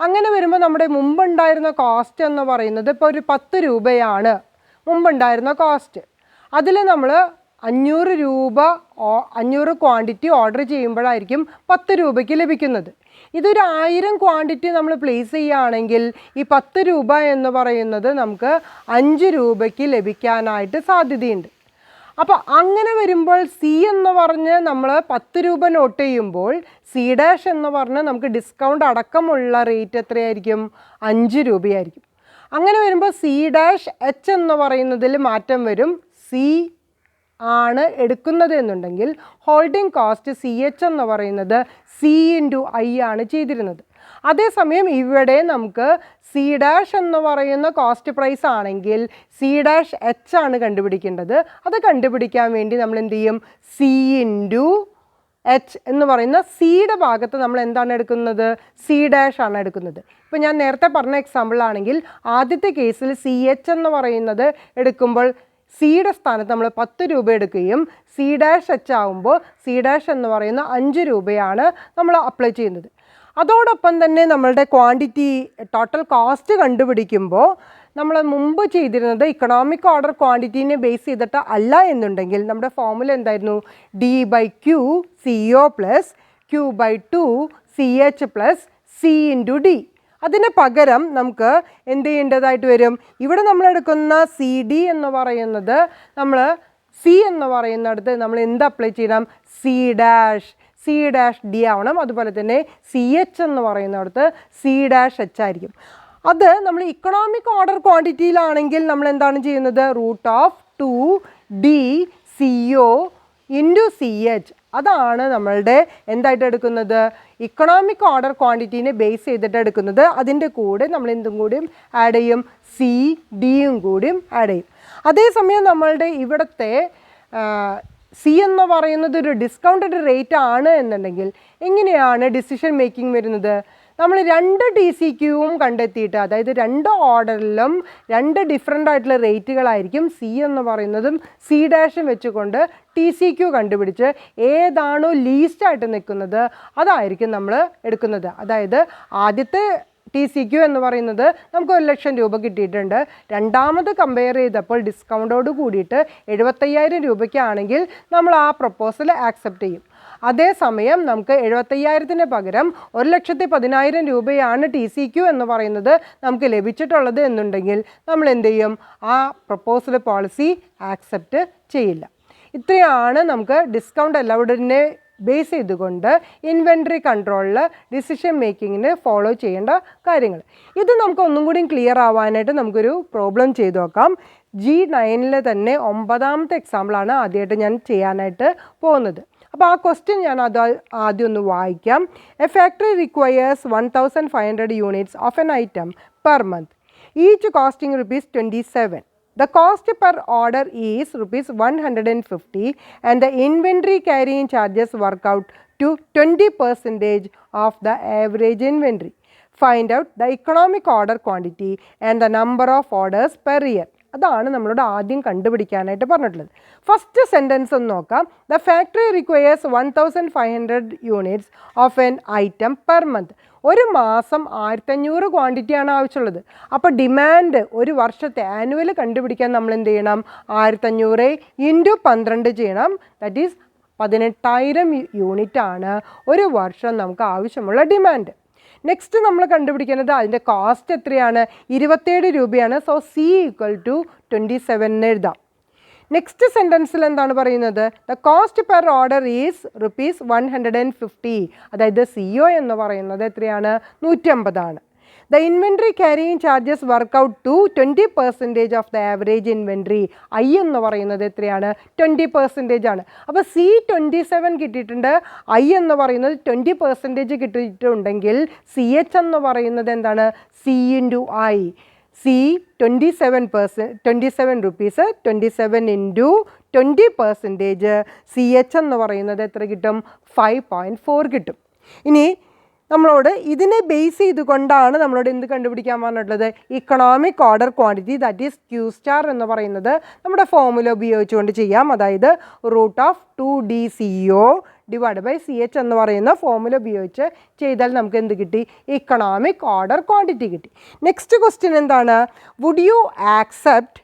അങ്ങനെ വരുമ്പോൾ നമ്മുടെ മുമ്പുണ്ടായിരുന്ന കോസ്റ്റ് എന്ന് പറയുന്നത് ഇപ്പോൾ ഒരു 10 രൂപയാണ് മുമ്പുണ്ടായിരുന്ന കോസ്റ്റ്. അതിൽ നമ്മൾ 500 ക്വാണ്ടിറ്റി ഓർഡർ ചെയ്യുമ്പോഴായിരിക്കും 10 രൂപയ്ക്ക് ലഭിക്കുന്നത്. ഇതൊരു 1000 ക്വാണ്ടിറ്റി നമ്മൾ പ്ലേസ് ചെയ്യുകയാണെങ്കിൽ ഈ 10 രൂപ എന്ന് പറയുന്നത് നമുക്ക് 5 രൂപയ്ക്ക് ലഭിക്കാനായിട്ട് സാധ്യതയുണ്ട്. അപ്പോൾ അങ്ങനെ വരുമ്പോൾ C എന്ന് പറഞ്ഞ് നമ്മൾ 10 രൂപ നോട്ട് ചെയ്യുമ്പോൾ C' എന്ന് പറഞ്ഞ് നമുക്ക് ഡിസ്കൗണ്ട് അടക്കമുള്ള റേറ്റ് എത്രയായിരിക്കും? 5 രൂപയായിരിക്കും. അങ്ങനെ വരുമ്പോൾ C' എന്ന് പറയുന്നതിൽ മാറ്റം വരും. C ആണ് എടുക്കുന്നത് എന്നുണ്ടെങ്കിൽ ഹോൾഡിംഗ് കോസ്റ്റ് CH എന്ന് പറയുന്നത് C × I ആണ് ചെയ്തിരുന്നത്. അതേസമയം ഇവിടെ നമുക്ക് C' എന്ന് പറയുന്ന കോസ്റ്റ് പ്രൈസ് ആണെങ്കിൽ C' ആണ് കണ്ടുപിടിക്കേണ്ടത്. അത് കണ്ടുപിടിക്കാൻ വേണ്ടി നമ്മൾ എന്ത് ചെയ്യും? C × H എന്ന് പറയുന്ന സിയുടെ ഭാഗത്ത് നമ്മൾ എന്താണ് എടുക്കുന്നത്? C' ആണ് എടുക്കുന്നത്. ഇപ്പോൾ ഞാൻ നേരത്തെ പറഞ്ഞ എക്സാമ്പിളാണെങ്കിൽ ആദ്യത്തെ കേസിൽ CH എന്ന് പറയുന്നത് എടുക്കുമ്പോൾ സിയുടെ സ്ഥാനത്ത് നമ്മൾ 10 രൂപ എടുക്കുകയും C' ആവുമ്പോൾ C' എന്ന് പറയുന്ന 5 രൂപയാണ് നമ്മൾ അപ്ലൈ ചെയ്യുന്നത്. അതോടൊപ്പം തന്നെ നമ്മളുടെ ക്വാണ്ടിറ്റി ടോട്ടൽ കോസ്റ്റ് കണ്ടുപിടിക്കുമ്പോൾ നമ്മൾ മുമ്പ് ചെയ്തിരുന്നത് ഇക്കണോമിക് ഓർഡർ ക്വാണ്ടിറ്റീനെ ബേസ് ചെയ്തിട്ട് അല്ല എന്നുണ്ടെങ്കിൽ നമ്മുടെ ഫോർമുല എന്തായിരുന്നു? D/Q CO + Q/2 CH + C × D. അതിന് പകരം നമുക്ക് എന്ത് ചെയ്യേണ്ടതായിട്ട് വരും? ഇവിടെ നമ്മൾ എടുക്കുന്ന CD എന്ന് പറയുന്നത് നമ്മൾ C എന്ന് പറയുന്നിടത്ത് നമ്മൾ എന്ത് അപ്ലൈ ചെയ്യണം? C'D ആവണം. അതുപോലെ തന്നെ CH എന്ന് പറയുന്നിടത്ത് C'H ആയിരിക്കും. അത് നമ്മൾ ഇക്കണോമിക് ഓർഡർ ക്വാണ്ടിറ്റിയിലാണെങ്കിൽ നമ്മൾ എന്താണ് ചെയ്യുന്നത്? √2DCO × CH. അതാണ് നമ്മളുടെ എന്തായിട്ട് എടുക്കുന്നത്? ഇക്കണോമിക് ഓർഡർ ക്വാണ്ടിറ്റീനെ ബേസ് ചെയ്തിട്ട് എടുക്കുന്നത്. അതിൻ്റെ കൂടെ നമ്മൾ എന്തും കൂടിയും ആഡ് ചെയ്യും? CDയും കൂടിയും ആഡ് ചെയ്യും. അതേസമയം നമ്മളുടെ ഇവിടുത്തെ C എന്ന് പറയുന്നത് ഒരു ഡിസ്കൗണ്ടഡ് റേറ്റ് ആണ് എന്നുണ്ടെങ്കിൽ എങ്ങനെയാണ് ഡിസിഷൻ മേക്കിംഗ് വരുന്നത്? നമ്മൾ 2 TCQവും കണ്ടെത്തിയിട്ട്, അതായത് 2 ഓർഡറിലും 2 ഡിഫറെൻ്റ് ആയിട്ടുള്ള റേറ്റുകളായിരിക്കും. C എന്ന് പറയുന്നതും C' വെച്ചുകൊണ്ട് TCQ കണ്ടുപിടിച്ച് ഏതാണോ ലീസ്റ്റായിട്ട് നിൽക്കുന്നത് അതായിരിക്കും നമ്മൾ എടുക്കുന്നത്. അതായത് ആദ്യത്തെ TCQ എന്ന് പറയുന്നത് നമുക്ക് 1,00,000 രൂപ കിട്ടിയിട്ടുണ്ട്. രണ്ടാമത് കമ്പയർ ചെയ്തപ്പോൾ ഡിസ്കൗണ്ടോട് കൂടിയിട്ട് 75,000 രൂപയ്ക്കാണെങ്കിൽ നമ്മൾ ആ പ്രപ്പോസൽ ആക്സെപ്റ്റ് ചെയ്യും. അതേസമയം നമുക്ക് 75,000 പകരം 1,10,000 രൂപയാണ് TCQ എന്ന് പറയുന്നത് നമുക്ക് ലഭിച്ചിട്ടുള്ളത് എന്നുണ്ടെങ്കിൽ നമ്മൾ എന്ത് ചെയ്യും? ആ പ്രപ്പോസ്ഡ് പോളിസി ആക്സെപ്റ്റ് ചെയ്യില്ല. ഇത്രയാണ് നമുക്ക് ഡിസ്കൗണ്ട് അലൗഡിനെ ബേസ് ചെയ്തുകൊണ്ട് ഇൻവെൻട്രി കൺട്രോളിൽ ഡിസിഷൻ മേക്കിങ്ങിന് ഫോളോ ചെയ്യേണ്ട കാര്യങ്ങൾ. ഇത് നമുക്ക് ഒന്നും കൂടി ക്ലിയർ ആവാനായിട്ട് നമുക്കൊരു പ്രോബ്ലം ചെയ്തു നോക്കാം. G9 തന്നെ 9ാമത്തെ എക്സാമ്പിളാണ് ആദ്യമായിട്ട് ഞാൻ ചെയ്യാനായിട്ട് പോകുന്നത്. അപ്പോൾ ആ ക്വസ്റ്റ്യൻ ഞാൻ ആദ്യം ഒന്ന് വായിക്കാം. A factory requires 1,500 units of N item per month, each costing ₹27. The cost per order is ₹150 and the inventory carrying charges work out to 20% of the average inventory. Find out the economic order quantity and the number of orders per year. അതാണ് നമ്മളോട് ആദ്യം കണ്ടുപിടിക്കാനായിട്ട് പറഞ്ഞിട്ടുള്ളത്. First sentence ഒന്ന് നോക്കാം. The factory requires 1,500 units of N item per month. ഒരു മാസം 1,500 ക്വാണ്ടിറ്റിയാണ് ആവശ്യമുള്ളത്. അപ്പോൾ ഡിമാൻഡ് ഒരു വർഷത്തെ ആനുവൽ കണ്ടുപിടിക്കാൻ നമ്മൾ എന്ത് ചെയ്യണം? 1,500 × 12 ചെയ്യണം. ദാറ്റ് ഈസ് 18,000 യൂണിറ്റാണ് ഒരു വർഷം നമുക്ക് ആവശ്യമുള്ള ഡിമാൻഡ്. നെക്സ്റ്റ് നമ്മൾ കണ്ടുപിടിക്കുന്നത് അതിൻ്റെ കോസ്റ്റ് എത്രയാണ്? 27 രൂപയാണ്. സോ C = 27 എഴുതാം. നെക്സ്റ്റ് സെൻറ്റൻസിൽ എന്താണ് പറയുന്നത്? The cost per order is ₹150. അതായത് CO എന്ന് പറയുന്നത് എത്രയാണ്? 150 ആണ്. The inventory carrying charges work out to 20% of the average inventory. I എന്ന് പറയുന്നത് എത്രയാണ്? 20% ആണ്. അപ്പോൾ C 27 കിട്ടിയിട്ടുണ്ട്. I എന്ന് പറയുന്നത് 20% കിട്ടിയിട്ടുണ്ടെങ്കിൽ CH എന്ന് പറയുന്നത് എന്താണ്? C × I. C 27 rupees, 27 × 20%. CH എന്ന് പറയുന്നത് എത്ര കിട്ടും? 5.4 കിട്ടും. ഇനി നമ്മളോട് ഇതിനെ ബേസ് ചെയ്തുകൊണ്ടാണ് നമ്മളോട് എന്ത് കണ്ടുപിടിക്കാൻ പറഞ്ഞിട്ടുള്ളത്? Economic order quantity, that is Q* എന്ന് പറയുന്നത് നമ്മുടെ ഫോർമുല ഉപയോഗിച്ചുകൊണ്ട് ചെയ്യാം. അതായത് √2DCO / CH എന്ന് പറയുന്ന ഫോർമുല ഉപയോഗിച്ച് ചെയ്താൽ നമുക്ക് എന്ത് കിട്ടി? ഇക്കണോമിക് ഓർഡർ ക്വാണ്ടിറ്റി കിട്ടി. നെക്സ്റ്റ് ക്വസ്റ്റ്യൻ എന്താണ്? Would you accept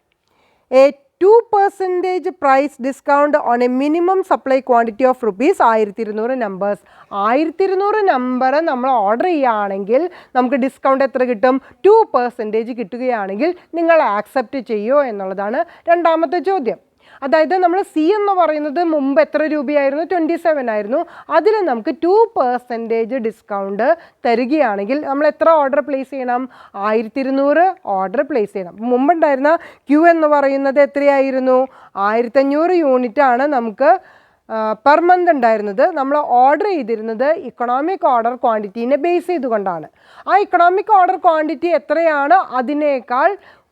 a 2% price discount on a minimum supply quantity of ₹1,200 numbers. 1,200 number നമ്മൾ ഓർഡർ ചെയ്യുകയാണെങ്കിൽ നമുക്ക് ഡിസ്കൗണ്ട് എത്ര കിട്ടും? 2% കിട്ടുകയാണെങ്കിൽ നിങ്ങൾ ആക്സെപ്റ്റ് ചെയ്യുമോ എന്നുള്ളതാണ് രണ്ടാമത്തെ ചോദ്യം. അതായത് നമ്മൾ C എന്ന് പറയുന്നത് മുമ്പ് എത്ര രൂപയായിരുന്നു? 27 ആയിരുന്നു. അതിൽ നമുക്ക് 2% ഡിസ്കൗണ്ട് തരികയാണെങ്കിൽ നമ്മൾ എത്ര ഓർഡർ പ്ലേസ് ചെയ്യണം? 1,200 ഓർഡർ പ്ലേസ് ചെയ്യണം. മുമ്പുണ്ടായിരുന്ന Q എന്ന് പറയുന്നത് എത്രയായിരുന്നു? 1,500 യൂണിറ്റാണ് നമുക്ക് പെർ മന്ത് ഉണ്ടായിരുന്നത്. നമ്മൾ ഓർഡർ ചെയ്തിരുന്നത് ഇക്കണോമിക് ഓർഡർ ക്വാണ്ടിറ്റീനെ ബേസ് ചെയ്തുകൊണ്ടാണ്. ആ ഇക്കണോമിക് ഓർഡർ ക്വാണ്ടിറ്റി എത്രയാണ്? അതിനേക്കാൾ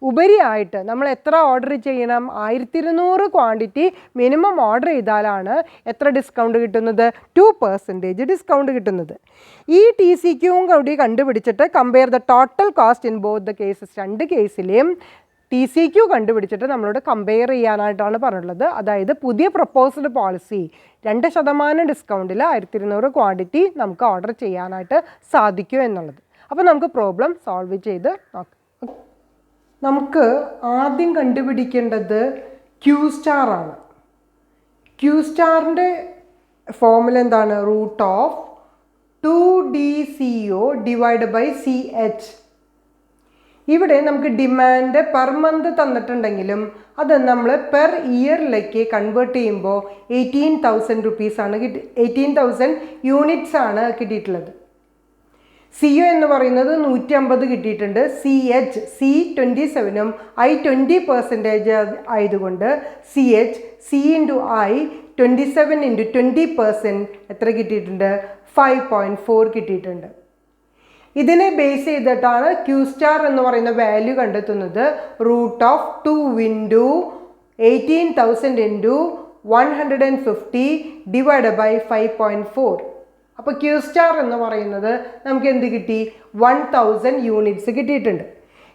ഉപരിയായിട്ട് നമ്മൾ എത്ര ഓർഡർ ചെയ്യണം? 1,200 ക്വാണ്ടിറ്റി മിനിമം ഓർഡർ ചെയ്താലാണ് എത്ര ഡിസ്കൗണ്ട് കിട്ടുന്നത്? 2% ഡിസ്കൗണ്ട് കിട്ടുന്നത്. ഈ TCQവും കൂടി കണ്ടുപിടിച്ചിട്ട് compare the total cost in both the cases. രണ്ട് കേസിലെയും TCQ കണ്ടുപിടിച്ചിട്ട് നമ്മളോട് കമ്പയർ ചെയ്യാനായിട്ടാണ് പറഞ്ഞിട്ടുള്ളത്. അതായത് പുതിയ പ്രപ്പോസ്ഡ് പോളിസി 2% ഡിസ്കൗണ്ടിൽ 1,200 ക്വാണ്ടിറ്റി നമുക്ക് ഓർഡർ ചെയ്യാനായിട്ട് സാധിക്കും എന്നുള്ളത്. അപ്പോൾ നമുക്ക് പ്രോബ്ലം സോൾവ് ചെയ്ത് നോക്കാം. നമുക്ക് ആദ്യം കണ്ടുപിടിക്കേണ്ടത് Q* ആണ്. Q*ൻ്റെ ഫോർമുല എന്താണ്? √2DCO / CH. ഇവിടെ നമുക്ക് ഡിമാൻഡ് പെർ മന്ത് തന്നിട്ടുണ്ടെങ്കിലും അത് നമ്മൾ പെർ ഇയറിലേക്ക് കൺവേർട്ട് ചെയ്യുമ്പോൾ 18,000 റുപ്പീസാണ് 18,000 യൂണിറ്റ്സ് ആണ് കിട്ടിയിട്ടുള്ളത്. CO എന്ന് പറയുന്നത് 150 കിട്ടിയിട്ടുണ്ട്. CH C 27ഉം I 20% ആയതുകൊണ്ട് CH C × I 27 × 20% എത്ര കിട്ടിയിട്ടുണ്ട്? 5.4 കിട്ടിയിട്ടുണ്ട്. ഇതിനെ ബേസ് ചെയ്തിട്ടാണ് Q* എന്ന് പറയുന്ന വാല്യൂ കണ്ടെത്തുന്നത്. √2 × 18,000 × 150 / 5.4. അപ്പോൾ Q* എന്ന് പറയുന്നത് നമുക്ക് എന്ത് കിട്ടി? 1,000 യൂണിറ്റ്സ് കിട്ടിയിട്ടുണ്ട്.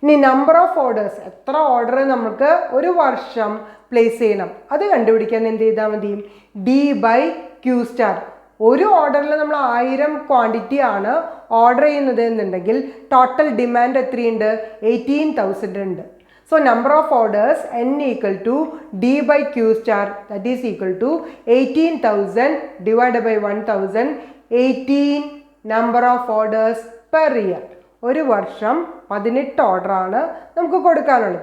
ഇനി നമ്പർ ഓഫ് ഓർഡേഴ്സ്, എത്ര ഓർഡർ നമുക്ക് ഒരു വർഷം പ്ലേസ് ചെയ്യണം, അത് കണ്ടുപിടിക്കാൻ എന്ത് ചെയ്താൽ മതി? D/Q*. ഒരു ഓർഡറിൽ നമ്മൾ 1000 ക്വാണ്ടിറ്റി ആണ് ഓർഡർ ചെയ്യുന്നത് എന്നുണ്ടെങ്കിൽ ടോട്ടൽ ഡിമാൻഡ് എത്രയുണ്ട്? 18,000 ഉണ്ട്. So number of orders n equal to d by q star, that is equal to 18,000 divided by 1,000, 18 number of orders per year. ഒരു വർഷം 18 ഓർഡറാണ് നമുക്ക് കൊടുക്കാനുള്ളത്.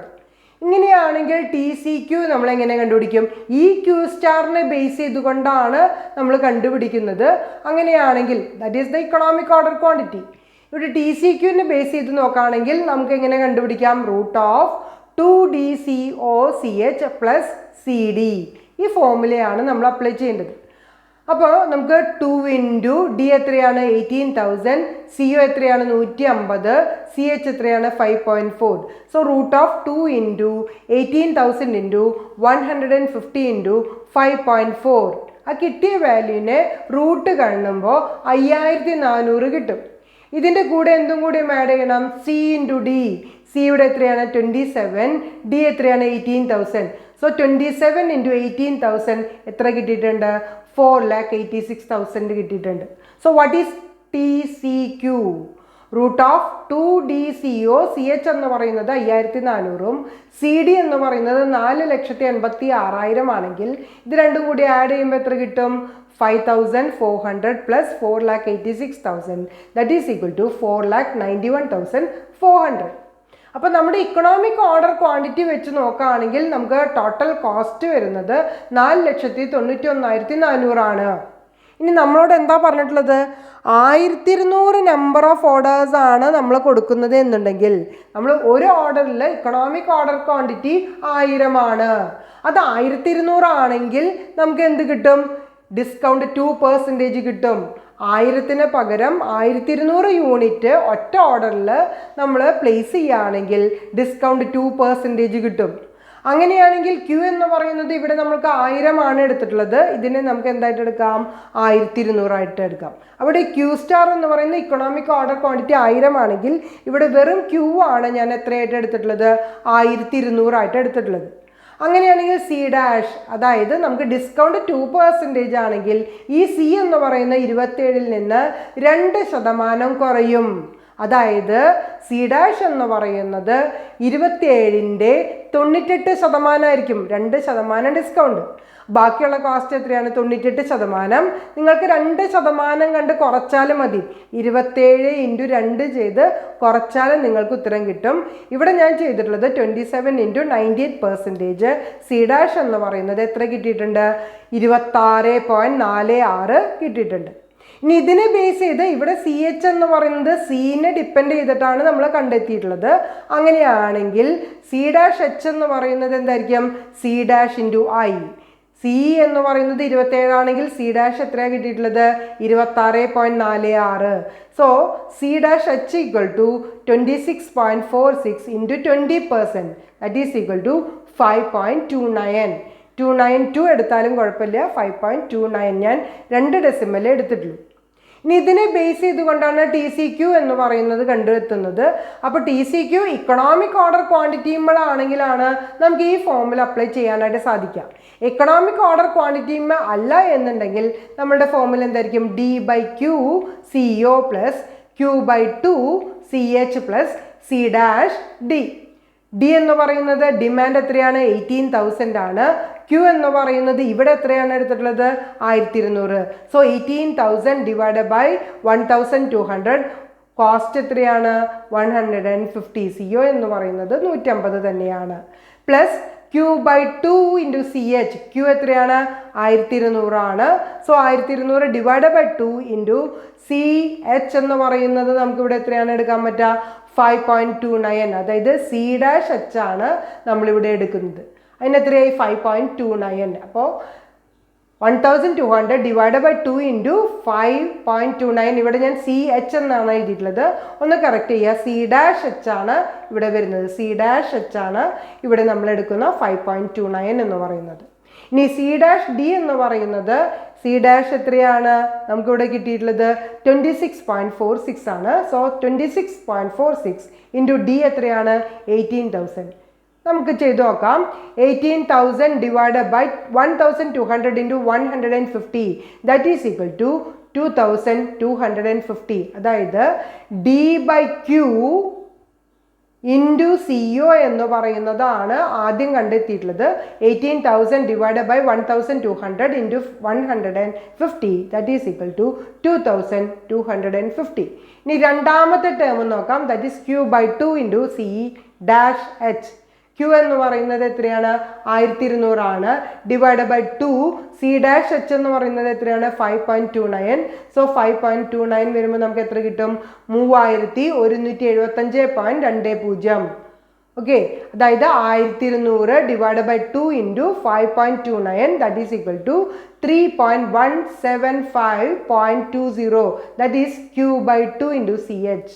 ഇങ്ങനെയാണെങ്കിൽ ടി സി ക്യു നമ്മളെങ്ങനെ കണ്ടുപിടിക്കും? ഈ ക്യൂ സ്റ്റാറിനെ ബേസ് ചെയ്തുകൊണ്ടാണ് നമ്മൾ കണ്ടുപിടിക്കുന്നത്. അങ്ങനെയാണെങ്കിൽ that is the economic order quantity. ഇവിടെ ടി സി ക്യൂവിനെ ബേസ് ചെയ്ത് നോക്കുകയാണെങ്കിൽ നമുക്ക് എങ്ങനെ കണ്ടുപിടിക്കാം? Root of 2DCOCH plus C D. ഈ ഫോർമുലയാണ് നമ്മൾ അപ്ലൈ ചെയ്യേണ്ടത്. അപ്പോൾ നമുക്ക് 2 ഇൻറ്റു ഡി എത്രയാണ്? 18,000. CO എത്രയാണ്? 150. CH എത്രയാണ്? 5.4. So root of 2 into 18,000 into 150 into 5.4. ആ കിട്ടിയ വാല്യൂവിനെ റൂട്ട് കാണുമ്പോൾ 5400 കിട്ടും. ഇതിൻ്റെ കൂടെ എന്തും കൂടി ആഡ് ചെയ്യണം? C into D. സിയുടെ എത്രയാണ്? 27. ഡി എത്രയാണ്? 18,000. സോ 27 ഇൻറ്റു 18,000 എത്ര കിട്ടിയിട്ടുണ്ട്? 4,86,000 കിട്ടിയിട്ടുണ്ട്. So what is T C Q? Root of 2DCOCH എന്ന് പറയുന്നത് 5400ഉം സി ഡി എന്ന് പറയുന്നത് 4,86,000 ആണെങ്കിൽ ഇത് രണ്ടും കൂടി ആഡ് ചെയ്യുമ്പോൾ എത്ര കിട്ടും? 5,400 plus 4,86,000, that is equal to 4,91,400. അപ്പോൾ നമ്മുടെ ഇക്കണോമിക് ഓർഡർ ക്വാണ്ടിറ്റി വെച്ച് നോക്കുകയാണെങ്കിൽ നമുക്ക് ടോട്ടൽ കോസ്റ്റ് വരുന്നത് 4,91,400 ഇനി നമ്മളോട് എന്താ പറഞ്ഞിട്ടുള്ളത്? 1200 നമ്പർ ഓഫ് ഓർഡേഴ്സ് ആണ് നമ്മൾ കൊടുക്കുന്നത് എന്നുണ്ടെങ്കിൽ നമ്മൾ ഒരു ഓർഡറിൽ ഇക്കണോമിക് ഓർഡർ ക്വാണ്ടിറ്റി 1000 ആണ്. അത് 1200 ആണെങ്കിൽ നമുക്ക് എന്ത് കിട്ടും? ഡിസ്കൗണ്ട് 2% കിട്ടും. 1000-ന് പകരം 1200 യൂണിറ്റ് ഒറ്റ ഓർഡറിൽ നമ്മൾ പ്ലേസ് ചെയ്യുകയാണെങ്കിൽ ഡിസ്കൗണ്ട് 2% കിട്ടും. അങ്ങനെയാണെങ്കിൽ ക്യൂ എന്ന് പറയുന്നത് ഇവിടെ നമുക്ക് 1000 ആണ് എടുത്തിട്ടുള്ളത്. ഇതിനെ നമുക്ക് എന്തായിട്ട് എടുക്കാം? 1200 ആയിട്ട് എടുക്കാം. അവിടെ ക്യൂ സ്റ്റാർ എന്ന് പറയുന്ന ഇക്കണോമിക് ഓർഡർ ക്വാണ്ടിറ്റി 1000 ആണെങ്കിൽ ഇവിടെ വെറും ക്യൂ ആണ് ഞാൻ എത്രയായിട്ട് എടുത്തിട്ടുള്ളത്? 1200 ആയിട്ട് എടുത്തിട്ടുള്ളത്. അങ്ങനെയാണെങ്കിൽ സി ഡാഷ്, അതായത് നമുക്ക് ഡിസ്കൗണ്ട് 2% ആണെങ്കിൽ ഈ സി എന്ന് പറയുന്ന 27-ൽ നിന്ന് 2% കുറയും. അതായത് സി ഡാഷ് എന്ന് പറയുന്നത് 27-ന്റെ 98% ആയിരിക്കും. 2% ഡിസ്കൗണ്ട്. ബാക്കിയുള്ള കോസ്റ്റ് എത്രയാണ്? 98%. നിങ്ങൾക്ക് 2% കണ്ട് കുറച്ചാലും മതി. 27 ഇൻറ്റു 2 ചെയ്ത് കുറച്ചാലും നിങ്ങൾക്ക് ഉത്തരം കിട്ടും. ഇവിടെ ഞാൻ ചെയ്തിട്ടുള്ളത് 27 ഇൻറ്റു 98%. സി ഡാഷ് എന്ന് പറയുന്നത് എത്ര കിട്ടിയിട്ടുണ്ട്? 26.46 കിട്ടിയിട്ടുണ്ട്. ഇനി ഇതിനെ ബേസ് ചെയ്ത് ഇവിടെ സി എച്ച് എന്ന് പറയുന്നത് സീനെ ഡിപ്പെൻഡ് ചെയ്തിട്ടാണ് നമ്മൾ കണ്ടെത്തിയിട്ടുള്ളത്. അങ്ങനെയാണെങ്കിൽ സി ഡാഷ് എച്ച് എന്ന് പറയുന്നത് എന്തായിരിക്കും? C dash into I. C എന്ന് പറയുന്നത് 27 ആണെങ്കിൽ സി ഡാഷ് എത്രയാണ് കിട്ടിയിട്ടുള്ളത്? 26.46. So C dash H equal to 26.46 into 20%, that is equal to 5.29. 292 എടുത്താലും കുഴപ്പമില്ല. 5.29 ഞാൻ 2 ഡെസിമൽ എടുത്തിട്ടുള്ളൂ. ഇനി ഇതിനെ ബേസ് ചെയ്തുകൊണ്ടാണ് ടി സി ക്യു എന്ന് പറയുന്നത് കണ്ടെത്തുന്നത്. അപ്പോൾ T C Q economic order ക്വാണ്ടിറ്റിയുമ്പോഴാണെങ്കിലാണ് നമുക്ക് ഈ ഫോർമുല അപ്ലൈ ചെയ്യാനായിട്ട് സാധിക്കാം. എക്കണോമിക് ഓർഡർ ക്വാണ്ടിറ്റിയുമ്പോൾ അല്ല എന്നുണ്ടെങ്കിൽ നമ്മളുടെ ഫോർമുല എന്തായിരിക്കും? D by Q C O plus Q by 2 CH plus C dash D. D എന്ന് പറയുന്നത് ഡിമാൻഡ് എത്രയാണ്? 18,000 ആണ്. ക്യൂ എന്ന് പറയുന്നത് ഇവിടെ എത്രയാണ് എടുത്തിട്ടുള്ളത്? 1200. So 18,000 divide by 1,200. കോസ്റ്റ് എത്രയാണ്? 150. CO എന്ന് പറയുന്നത് 150 തന്നെയാണ്. Plus Q by 2 into CH. Q എത്രയാണ്? 1200 ആണ്. So 1200 divide by 2 into CH എന്ന് പറയുന്നത് നമുക്ക് ഇവിടെ എത്രയാണ് എടുക്കാൻ പറ്റുക? 5.29. അതായത് സി ഡാഷ് എച്ച് ആണ് നമ്മളിവിടെ എടുക്കുന്നത്. അതിന് എത്രയായി? 5.29. അപ്പോൾ 1,200 ഡിവൈഡ് ബൈ 2 ഇൻറ്റു 5.29. ഇവിടെ ഞാൻ സി എച്ച് എന്നാണ് എഴുതിയിട്ടുള്ളത്. ഒന്ന് കറക്റ്റ് ചെയ്യുക. സി ഡാഷ് എച്ച് ആണ് ഇവിടെ വരുന്നത്. സി ഡാഷ് എച്ച് ആണ് ഇവിടെ നമ്മൾ എടുക്കുന്ന 5.29 എന്ന് പറയുന്നത്. ഇനി സി ഡാഷ് ഡി എന്ന് പറയുന്നത് സി ഡാഷ് എത്രയാണ് നമുക്കിവിടെ കിട്ടിയിട്ടുള്ളത്? 26.46 ആണ്. സോ 26.46 ഇൻറ്റു ഡി എത്രയാണ്? 18,000. നമുക്ക് ചെയ്തു നോക്കാം. 18,000 divide by 1,200 into 150, that is equal to 2,250. അതായത് D by Q into CO എന്ന് പറയുന്നതാണ് ആദ്യം കണ്ടെത്തിയിട്ടുള്ളത്. 18,000 divide by 1,200 into 150 that is equal to 2,250. ഇനി രണ്ടാമത്തെ ടേം നോക്കാം. That is Q by 2 into C-H. Q എന്ന് പറയുന്നത് എത്രയാണ്? 1200 ആണ്. ഡിവൈഡ് ബൈ 2 C-H എന്ന് പറയുന്നത് എത്രയാണ്? 5.29. സോ 5.29 വരുമ്പോൾ നമുക്ക് എത്ര കിട്ടും? 3175.20. ഓക്കെ, അതായത് 1200 divide by 2 into 5.29 that is equal to 3.175.20. That is Q by 2 into C-H.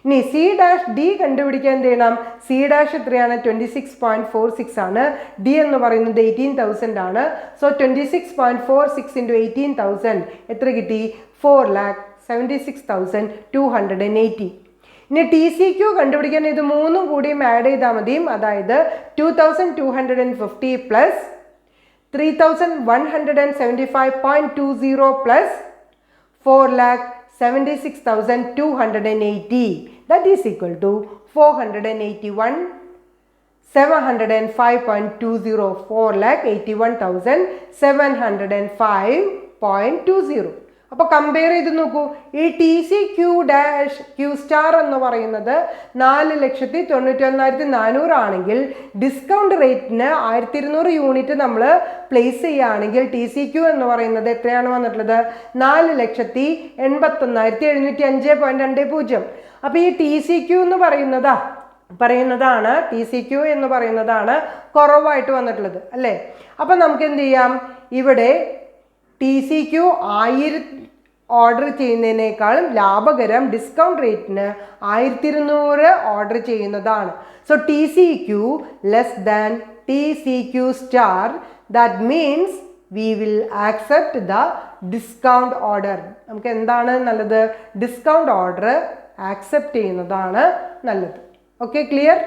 ഇനി C-D കണ്ടുപിടിക്കാൻ എന്ത് ചെയ്യണം? C- എത്രയാണ്? 26.46 ആണ്. D എന്ന് പറയുന്നത് 18,000 ആണ്. സോ 26.46 ഇൻറ്റു 18,000 എത്ര കിട്ടി? 4,76,280. ഇനി TCQ കണ്ടുപിടിക്കാൻ ഇത് മൂന്നും കൂടിയും ആഡ് ചെയ്താൽ മതിയും. അതായത് 2,250 plus 3,175.20 plus 4,76,280. That is equal to 481,705.20. 4,81,705.20. അപ്പോൾ കമ്പയർ ചെയ്ത് നോക്കൂ. ഈ TCQ-Q എന്ന് പറയുന്നത് 4,91,400 ആണെങ്കിൽ ഡിസ്കൗണ്ട് റേറ്റിന് 1200 യൂണിറ്റ് നമ്മൾ പ്ലേസ് ചെയ്യുകയാണെങ്കിൽ TCQ എന്ന് പറയുന്നത് എത്രയാണ് വന്നിട്ടുള്ളത്? 4,81,705.20. അപ്പോൾ ഈ TCQ എന്ന് പറയുന്നതാണ് കുറവായിട്ട് വന്നിട്ടുള്ളത് അല്ലേ? അപ്പം നമുക്ക് എന്ത് ചെയ്യാം? ഇവിടെ TCQ 1000 ഓർഡർ ചെയ്യുന്നതിനേക്കാളും ലാഭകരം ഡിസ്കൗണ്ട് റേറ്റിന് 1200 ഓർഡർ ചെയ്യുന്നതാണ്. So TCQ less than TCQ star. That means we will accept the discount order. നമുക്ക് എന്താണ് നല്ലത്? ഡിസ്കൗണ്ട് ഓർഡർ ആക്സെപ്റ്റ് ചെയ്യുന്നതാണ് നല്ലത്. Okay, clear?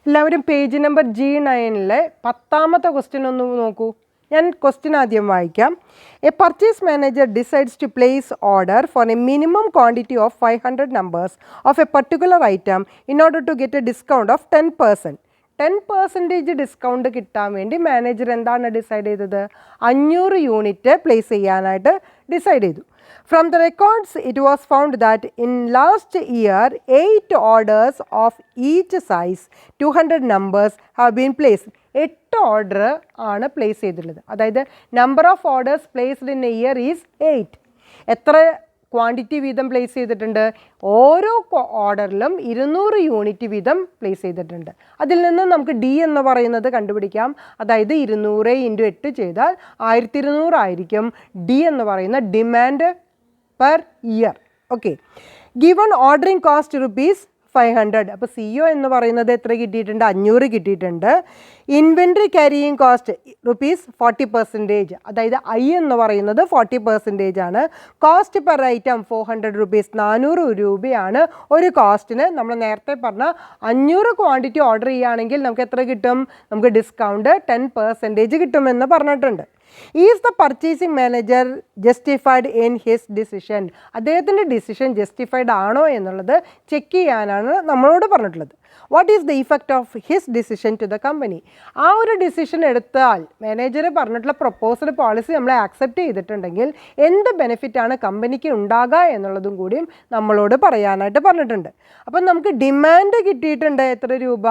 എല്ലാവരും പേജ് നമ്പർ G9 10ാമത്തെ ക്വസ്റ്റ്യൻ ഒന്ന് നോക്കൂ. ഞാൻ ക്വസ്റ്റ്യൻ ആദ്യം വായിക്കാം. A purchase manager decides to place order for a minimum quantity of 500 numbers of a particular item in order to get A discount of 10%. 10% discount കിട്ടാൻ വേണ്ടി manager എന്താണ് decide ചെയ്തത്? 500 യൂണിറ്റ് പ്ലേസ് ചെയ്യാനായിട്ട് ഡിസൈഡ് ചെയ്തു. From the records, it was found that in last year, 8 orders of each size, 200 numbers have been placed. 8 order ആണ് place ചെയ്തിട്ടുള്ളത്. അതായത് number of orders placed in A year is 8. എത്ര quantity വീതം place ചെയ്തിട്ടുണ്ട്? ഓരോ ഓർഡറിലും 200 unit വീതം place ചെയ്തിട്ടുണ്ട്. അതിൽ നിന്ന് നമുക്ക് D എന്ന് പറയുന്നത് കണ്ടുപിടിക്കാം. അതായത് 200 ഇൻറ്റു 8 ചെയ്താൽ 1200 ആയിരിക്കും D എന്ന് പറയുന്ന demand per year. Okay, given ordering cost ₹500. അപ്പോൾ CO എന്ന് പറയുന്നത് എത്ര കിട്ടിയിട്ടുണ്ട്? 500 കിട്ടിയിട്ടുണ്ട്. Inventory carrying cost ₹40%. അതായത് I എന്ന് പറയുന്നത് 40% ആണ്. Cost per item ₹400. 400 രൂപയാണ് ഒരു കോസ്റ്റിന്. നമ്മൾ നേരത്തെ പറഞ്ഞ 500 ക്വാണ്ടിറ്റി ഓർഡർ ചെയ്യുകയാണെങ്കിൽ നമുക്ക് എത്ര കിട്ടും? നമുക്ക് ഡിസ്കൗണ്ട് 10% കിട്ടുമെന്ന് പറഞ്ഞിട്ടുണ്ട്. Is the purchasing manager justified in his decision? അദ്ദേഹത്തിൻ്റെ ഡിസിഷൻ ജസ്റ്റിഫൈഡ് ആണോ എന്നുള്ളത് ചെക്ക് ചെയ്യാനാണ് നമ്മളോട് പറഞ്ഞിട്ടുള്ളത്. What is the effect of his decision to the company? ആ ഒരു ഡിസിഷൻ എടുത്താൽ മാനേജർ പറഞ്ഞിട്ടുള്ള പ്രൊപ്പോസൽ പോളിസി നമ്മൾ ആക്സെപ്റ്റ് ചെയ്തിട്ടുണ്ടെങ്കിൽ എന്ത് ബെനിഫിറ്റാണ് കമ്പനിക്ക് ഉണ്ടാകുക എന്നുള്ളതും കൂടിയും നമ്മളോട് പറയാനായിട്ട് പറഞ്ഞിട്ടുണ്ട്. അപ്പം നമുക്ക് ഡിമാൻഡ് കിട്ടിയിട്ടുണ്ട് എത്ര രൂപ?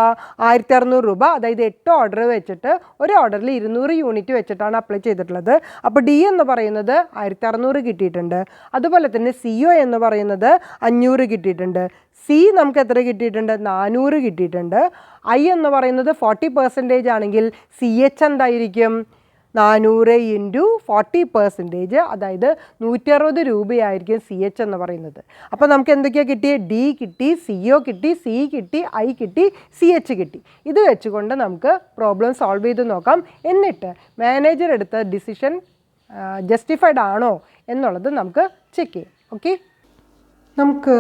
1600 രൂപ. അതായത് 8 ഓർഡർ വെച്ചിട്ട് ഒരു ഓർഡറിൽ 200 യൂണിറ്റ് വെച്ചിട്ടാണ് അപ്ലൈ ചെയ്തിട്ടുള്ളത്. അപ്പോൾ D എന്ന് പറയുന്നത് 1600 കിട്ടിയിട്ടുണ്ട്. അതുപോലെ തന്നെ CO എന്ന് പറയുന്നത് 500 കിട്ടിയിട്ടുണ്ട്. C നമുക്ക് എത്ര കിട്ടിയിട്ടുണ്ട്? 400 കിട്ടിയിട്ടുണ്ട്. I എന്ന് പറയുന്നത് 40% ആണെങ്കിൽ CH എന്തായിരിക്കും? 400 ഇൻറ്റു 40%, അതായത് 160 രൂപയായിരിക്കും CH എന്ന് പറയുന്നത്. അപ്പോൾ നമുക്ക് എന്തൊക്കെയാണ് കിട്ടിയത്? D കിട്ടി, CO കിട്ടി, C കിട്ടി, I കിട്ടി, CH കിട്ടി. ഇത് വെച്ചുകൊണ്ട് നമുക്ക് പ്രോബ്ലം സോൾവ് ചെയ്ത് നോക്കാം. എന്നിട്ട് മാനേജർ എടുത്ത ഡിസിഷൻ ജസ്റ്റിഫൈഡ് ആണോ എന്നുള്ളത് നമുക്ക് ചെക്ക് ചെയ്യാം. ഓക്കെ, നമുക്ക്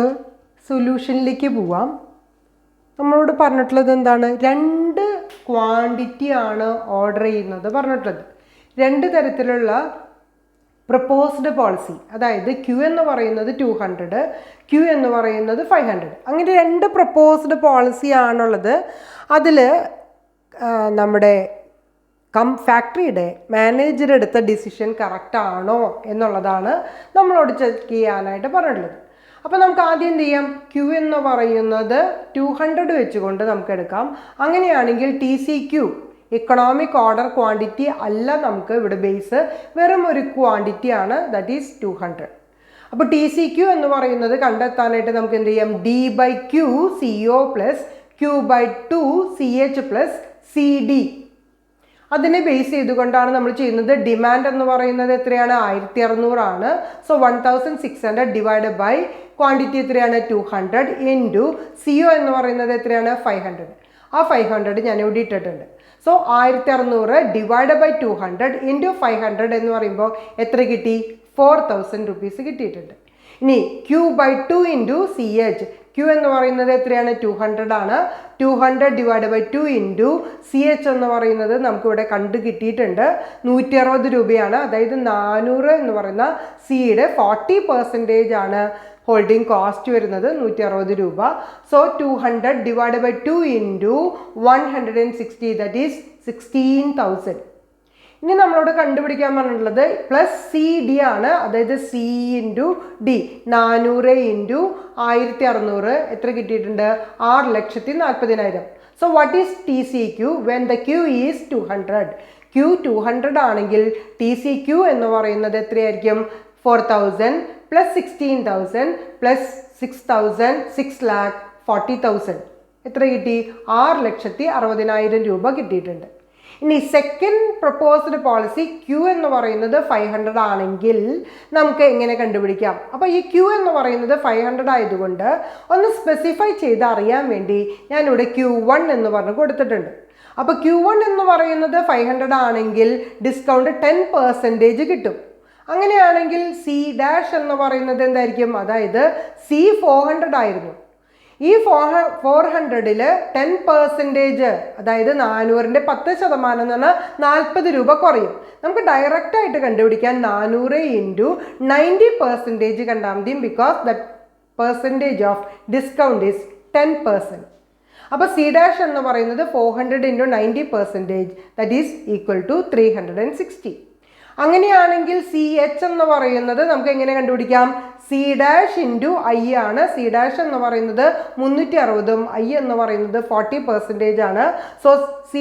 സൊല്യൂഷനിലേക്ക് പോവാം. നമ്മളോട് പറഞ്ഞിട്ടുള്ളത് എന്താണ്? 2 ക്വാണ്ടിറ്റി ആണ് ഓർഡർ ചെയ്യുന്നത് പറഞ്ഞിട്ടുള്ളത്. 2 തരത്തിലുള്ള പ്രപ്പോസ്ഡ് പോളിസി, അതായത് ക്യൂ എന്ന് പറയുന്നത് 200, ക്യൂ എന്ന് പറയുന്നത് 500. അങ്ങനെ 2 പ്രപ്പോസ്ഡ് പോളിസി ആണുള്ളത്. അതിൽ നമ്മുടെ ഫാക്ടറിയുടെ മാനേജർ എടുത്ത ഡിസിഷൻ കറക്റ്റ് ആണോ എന്നുള്ളതാണ് നമ്മളോട് ചെക്ക് ചെയ്യാനായിട്ട് പറഞ്ഞിട്ടുള്ളത്. അപ്പോൾ നമുക്ക് ആദ്യം എന്ത് ചെയ്യാം, ക്യൂ എന്ന് പറയുന്നത് 200 വെച്ചുകൊണ്ട് നമുക്ക് എടുക്കാം. അങ്ങനെയാണെങ്കിൽ TCQ ഇക്കണോമിക് ഓർഡർ ക്വാണ്ടിറ്റി അല്ല, നമുക്ക് ഇവിടെ ബേസ് വെറും ഒരു ക്വാണ്ടിറ്റി ആണ്, ദാറ്റ് ഈസ് 200. അപ്പോൾ TCQ എന്ന് പറയുന്നത് കണ്ടെത്താനായിട്ട് നമുക്ക് എന്ത് ചെയ്യാം, D/Q CO plus Q/2 CH plus CD അതിനെ ബേസ് ചെയ്തുകൊണ്ടാണ് നമ്മൾ ചെയ്യുന്നത്. ഡിമാൻഡ് എന്ന് പറയുന്നത് എത്രയാണ്, 1600 ആണ്. സോ 1600 ഡിവൈഡ് ബൈ ക്വാണ്ടിറ്റി എത്രയാണ്, 200 ഇൻറ്റു CO എന്ന് പറയുന്നത് എത്രയാണ്, 500. ആ 500 ഞാൻ ഇവിടെ ഇട്ടിട്ടുണ്ട്. സോ 1600 ഡിവൈഡ് ബൈ 200 ഇൻറ്റു 500 എന്ന് പറയുമ്പോൾ എത്ര കിട്ടി, 4000 rupees കിട്ടിയിട്ടുണ്ട്. ഇനി Q/2 ഇൻറ്റു CH, Q എന്ന് പറയുന്നത് എത്രയാണ്, 200 ആണ്. 200 ഡിവൈഡ് ബൈ 2 ഇൻറ്റു CH എന്ന് പറയുന്നത് നമുക്കിവിടെ കണ്ടു കിട്ടിയിട്ടുണ്ട്, 160 രൂപയാണ്. അതായത് 400 എന്ന് പറയുന്ന സിയുടെ 40% ആണ് ഹോൾഡിംഗ് കോസ്റ്റ് വരുന്നത്, 160 രൂപ. So 200 divide by 2 into 160, that is 16,000. ഇനി നമ്മളോട് കണ്ടുപിടിക്കാൻ പറഞ്ഞിട്ടുള്ളത് പ്ലസ് CD ആണ്, അതായത് C ഇൻറ്റു D, 400 ഇൻറ്റു 1600 എത്ര കിട്ടിയിട്ടുണ്ട്, 6,40,000. So what is TCQ when the Q is 200? Q 200 ആണെങ്കിൽ TCQ എന്ന് പറയുന്നത് എത്രയായിരിക്കും, 4,000 പ്ലസ് 16,000 പ്ലസ് 6,000, 6,40,000 എത്ര കിട്ടി, 6,60,000 രൂപ കിട്ടിയിട്ടുണ്ട്. ഇനി സെക്കൻഡ് പ്രപ്പോസ്ഡ് പോളിസി Q എന്ന് പറയുന്നത് 500 ആണെങ്കിൽ നമുക്ക് എങ്ങനെ കണ്ടുപിടിക്കാം? അപ്പോൾ ഈ Q എന്ന് പറയുന്നത് 500 ആയതുകൊണ്ട് ഒന്ന് സ്പെസിഫൈ ചെയ്ത് അറിയാൻ വേണ്ടി ഞാനിവിടെ Q1 എന്ന് പറഞ്ഞ് കൊടുത്തിട്ടുണ്ട്. അപ്പോൾ Q1 എന്ന് പറയുന്നത് 500 ആണെങ്കിൽ ഡിസ്കൗണ്ട് 10% കിട്ടും. അങ്ങനെയാണെങ്കിൽ C' എന്ന് പറയുന്നത് എന്തായിരിക്കും, അതായത് C 400 ആയിരുന്നു. ഈ 400-ൽ 10%, അതായത് 400-ന്റെ 10% എന്ന് പറഞ്ഞാൽ 40 രൂപ കുറയും. നമുക്ക് ഡയറക്റ്റ് ആയിട്ട് കണ്ടുപിടിക്കാൻ 400 ഇൻറ്റു 90% കണ്ടാൽ മതി, because the percentage of discount is 10%. അപ്പോൾ C' എന്ന് പറയുന്നത് 400 into 90%, that is equal to 360. അങ്ങനെയാണെങ്കിൽ CH എന്ന് പറയുന്നത് നമുക്ക് എങ്ങനെ കണ്ടുപിടിക്കാം, C' ഇൻറ്റു I ആണ്. C' എന്ന് പറയുന്നത് 360-ഉം I എന്ന് പറയുന്നത് 40% ആണ്. സോ C'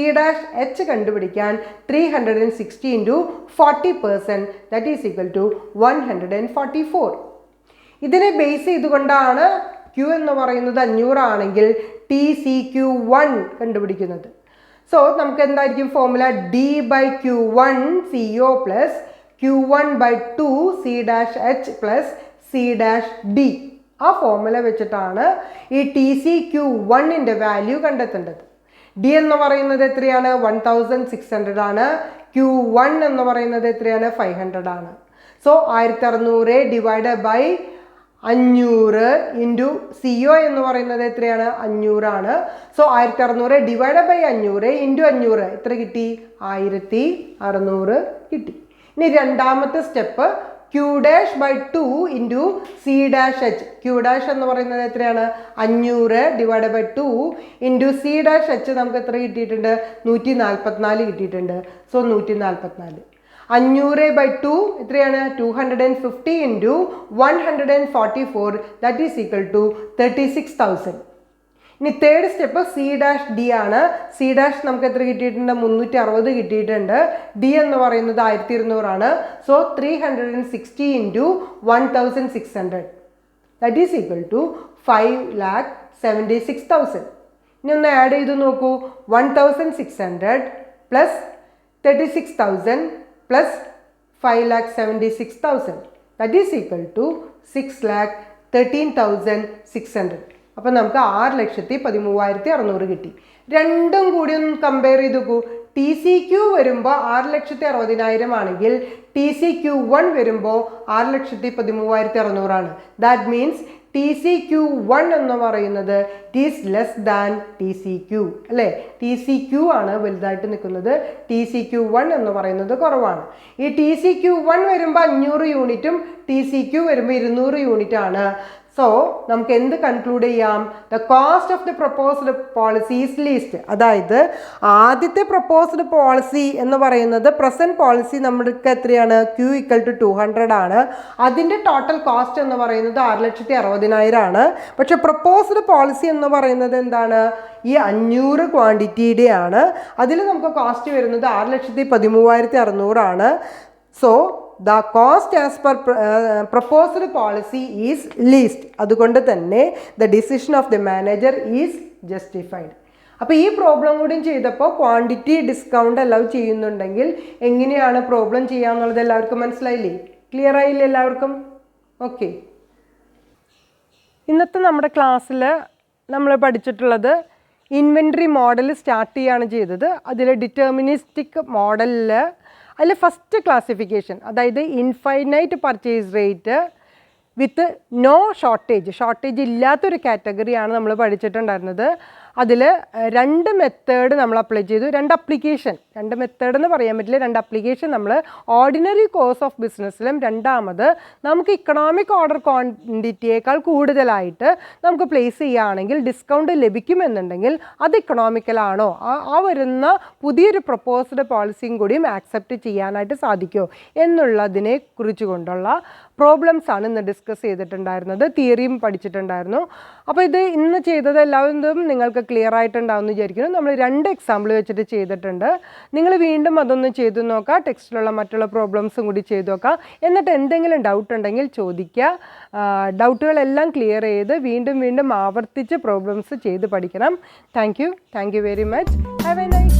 കണ്ടുപിടിക്കാൻ 360 into 40%, that is equal to 144. ഇതിനെ ബേസ് ചെയ്തുകൊണ്ടാണ് Q എന്ന് പറയുന്നത് 500 ആണെങ്കിൽ TCQ1 കണ്ടുപിടിക്കുന്നത്. സോ നമുക്ക് എന്തായിരിക്കും formula, D/Q1 CO plus Q1/2 C'H plus C'D. ആ ഫോർമുല വെച്ചിട്ടാണ് ഈ TCQ1-ന്റെ വാല്യൂ കണ്ടെത്തേണ്ടത്. D എന്ന് പറയുന്നത് എത്രയാണ്, 1600 ആണ്. Q1 എന്ന് പറയുന്നത് എത്രയാണ്, 500 ആണ്. So 1600 divide by 500 into CO എന്ന് പറയുന്നത് എത്രയാണ്, 500 ആണ്. സോ 1600 ഡിവൈഡ് ബൈ 500 ഇൻറ്റു 500 എത്ര കിട്ടി, 1600 കിട്ടി. ഇനി രണ്ടാമത്തെ step Q'/2 into C'H. Q' എന്ന് പറയുന്നത് എത്രയാണ്, 500 ഡിവൈഡ് ബൈ 2 ഇൻറ്റു C'H നമുക്ക് എത്ര കിട്ടിയിട്ടുണ്ട്, 144 കിട്ടിയിട്ടുണ്ട്. സോ 144. 500/2 എത്രയാണ്, 250 into 144, that is equal to 36,000. ഇനി തേർഡ് സ്റ്റെപ്പ് C'D ആണ്. C' നമുക്ക് എത്ര കിട്ടിയിട്ടുണ്ട്, 360 കിട്ടിയിട്ടുണ്ട്. D എന്ന് പറയുന്നത് 1200 ആണ്. So 360 into 1600, that is equal to 5,76,000. ഇനി ഒന്ന് ആഡ് ചെയ്ത് നോക്കൂ, 1600 plus 36,000 plus 5,76,000, that is equal to 6,13,600. അപ്പം നമുക്ക് 6,13,600 കിട്ടി. രണ്ടും കൂടി ഒന്ന് കമ്പയർ ചെയ്ത് നോക്കൂ. TCQ വരുമ്പോൾ 6,60,000 ആണെങ്കിൽ TCQ1 വരുമ്പോൾ 6,13,600 ദാറ്റ് മീൻസ് TCQ1 എന്ന് പറയുന്നത് ഈസ് ലെസ് ദാൻ TCQ അല്ലേ. TCQ ആണ് വലുതായിട്ട് നിൽക്കുന്നത്, TCQ1 എന്ന് പറയുന്നത് കുറവാണ്. ഈ TCQ1 വരുമ്പോൾ 500 യൂണിറ്റും TCQ വരുമ്പോൾ 200 യൂണിറ്റ് ആണ്. സോ നമുക്ക് എന്ത് കൺക്ലൂഡ് ചെയ്യാം? The cost of the proposed policy is least. അതായത് ആദ്യത്തെ പ്രൊപ്പോസ്ഡ് പോളിസി എന്ന് പറയുന്നത് പ്രസൻറ്റ് പോളിസി നമ്മൾക്ക് എത്രയാണ്? Q = 200 ആണ്. അതിൻ്റെ ടോട്ടൽ കോസ്റ്റ് എന്ന് പറയുന്നത് 6,60,000 ആണ്. പക്ഷെ പ്രൊപ്പോസ്ഡ് പോളിസി എന്ന് പറയുന്നത് എന്താണ്? ഈ 500 ക്വാണ്ടിറ്റിയുടെ ആണ്. അതിൽ നമുക്ക് കോസ്റ്റ് വരുന്നത് 6,13,600 ആണ്. So the cost as per proposed policy is least. അതുകൊണ്ട് തന്നെ the decision of the manager is justified. അപ്പോൾ ഈ പ്രോബ്ലം കൂടി ചെയ്തപ്പോൾ ക്വാണ്ടിറ്റി ഡിസ്കൗണ്ട് അലൗ ചെയ്യുന്നുണ്ടെങ്കിൽ എങ്ങനെയാണ് പ്രോബ്ലം ചെയ്യാന്നുള്ളത് എല്ലാവർക്കും മനസ്സിലായില്ലേ? ക്ലിയർ ആയില്ലേ എല്ലാവർക്കും? ഓക്കെ. ഇന്നത്തെ നമ്മുടെ ക്ലാസ്സിൽ നമ്മൾ പഠിച്ചിട്ടുള്ളത് ഇൻവെൻട്രി മോഡൽ സ്റ്റാർട്ട് ചെയ്യുകയാണ് ചെയ്തത്. അതിൽ ഡിറ്റർമിനിസ്റ്റിക് മോഡലിൽ അതിൽ ഫസ്റ്റ് ക്ലാസിഫിക്കേഷൻ, അതായത് infinite purchase rate with no shortage ഇല്ലാത്തൊരു കാറ്റഗറിയാണ് നമ്മൾ പഠിച്ചിട്ടുണ്ടായിരുന്നത്. അതിൽ 2 മെത്തേഡ് നമ്മൾ അപ്ലൈ ചെയ്തു. 2 മെത്തേഡ് എന്ന് പറയാൻ പറ്റില്ല, 2 അപ്ലിക്കേഷൻ നമ്മൾ ഓർഡിനറി കോഴ്സ് ഓഫ് ബിസിനസ്സിലും രണ്ടാമത് നമുക്ക് ഇക്കണോമിക് ഓർഡർ ക്വാണ്ടിറ്റിയേക്കാൾ കൂടുതലായിട്ട് നമുക്ക് പ്ലേസ് ചെയ്യുകയാണെങ്കിൽ ഡിസ്കൗണ്ട് ലഭിക്കുമെന്നുണ്ടെങ്കിൽ അത് ഇക്കണോമിക്കലാണോ, ആ വരുന്ന പുതിയൊരു പ്രൊപ്പോസ്ഡ് പോളിസിയും കൂടിയും ആക്സെപ്റ്റ് ചെയ്യാനായിട്ട് സാധിക്കുമോ എന്നുള്ളതിനെ കുറിച്ച് കൊണ്ടുള്ള പ്രോബ്ലംസ് ആണ് ഇന്ന് ഡിസ്കസ് ചെയ്തിട്ടുണ്ടായിരുന്നത്. തിയറിയും പഠിച്ചിട്ടുണ്ടായിരുന്നു. അപ്പോൾ ഇത് ഇന്ന് ചെയ്തത് എല്ലാവരും നിങ്ങൾക്ക് ക്ലിയർ ആയിട്ടുണ്ടാവും എന്ന് വിചാരിക്കുന്നു. നമ്മൾ 2 എക്സാമ്പിൾ വെച്ചിട്ട് ചെയ്തിട്ടുണ്ട്. നിങ്ങൾ വീണ്ടും അതൊന്ന് ചെയ്തു നോക്കുക, ടെക്സ്റ്റിലുള്ള മറ്റുള്ള പ്രോബ്ലംസും കൂടി ചെയ്തു നോക്കുക. എന്നിട്ട് എന്തെങ്കിലും ഡൗട്ട് ഉണ്ടെങ്കിൽ ചോദിക്കുക. ഡൗട്ടുകളെല്ലാം ക്ലിയർ ചെയ്ത് വീണ്ടും ആവർത്തിച്ച് പ്രോബ്ലംസ് ചെയ്ത് പഠിക്കണം. Thank you very much. Have A nice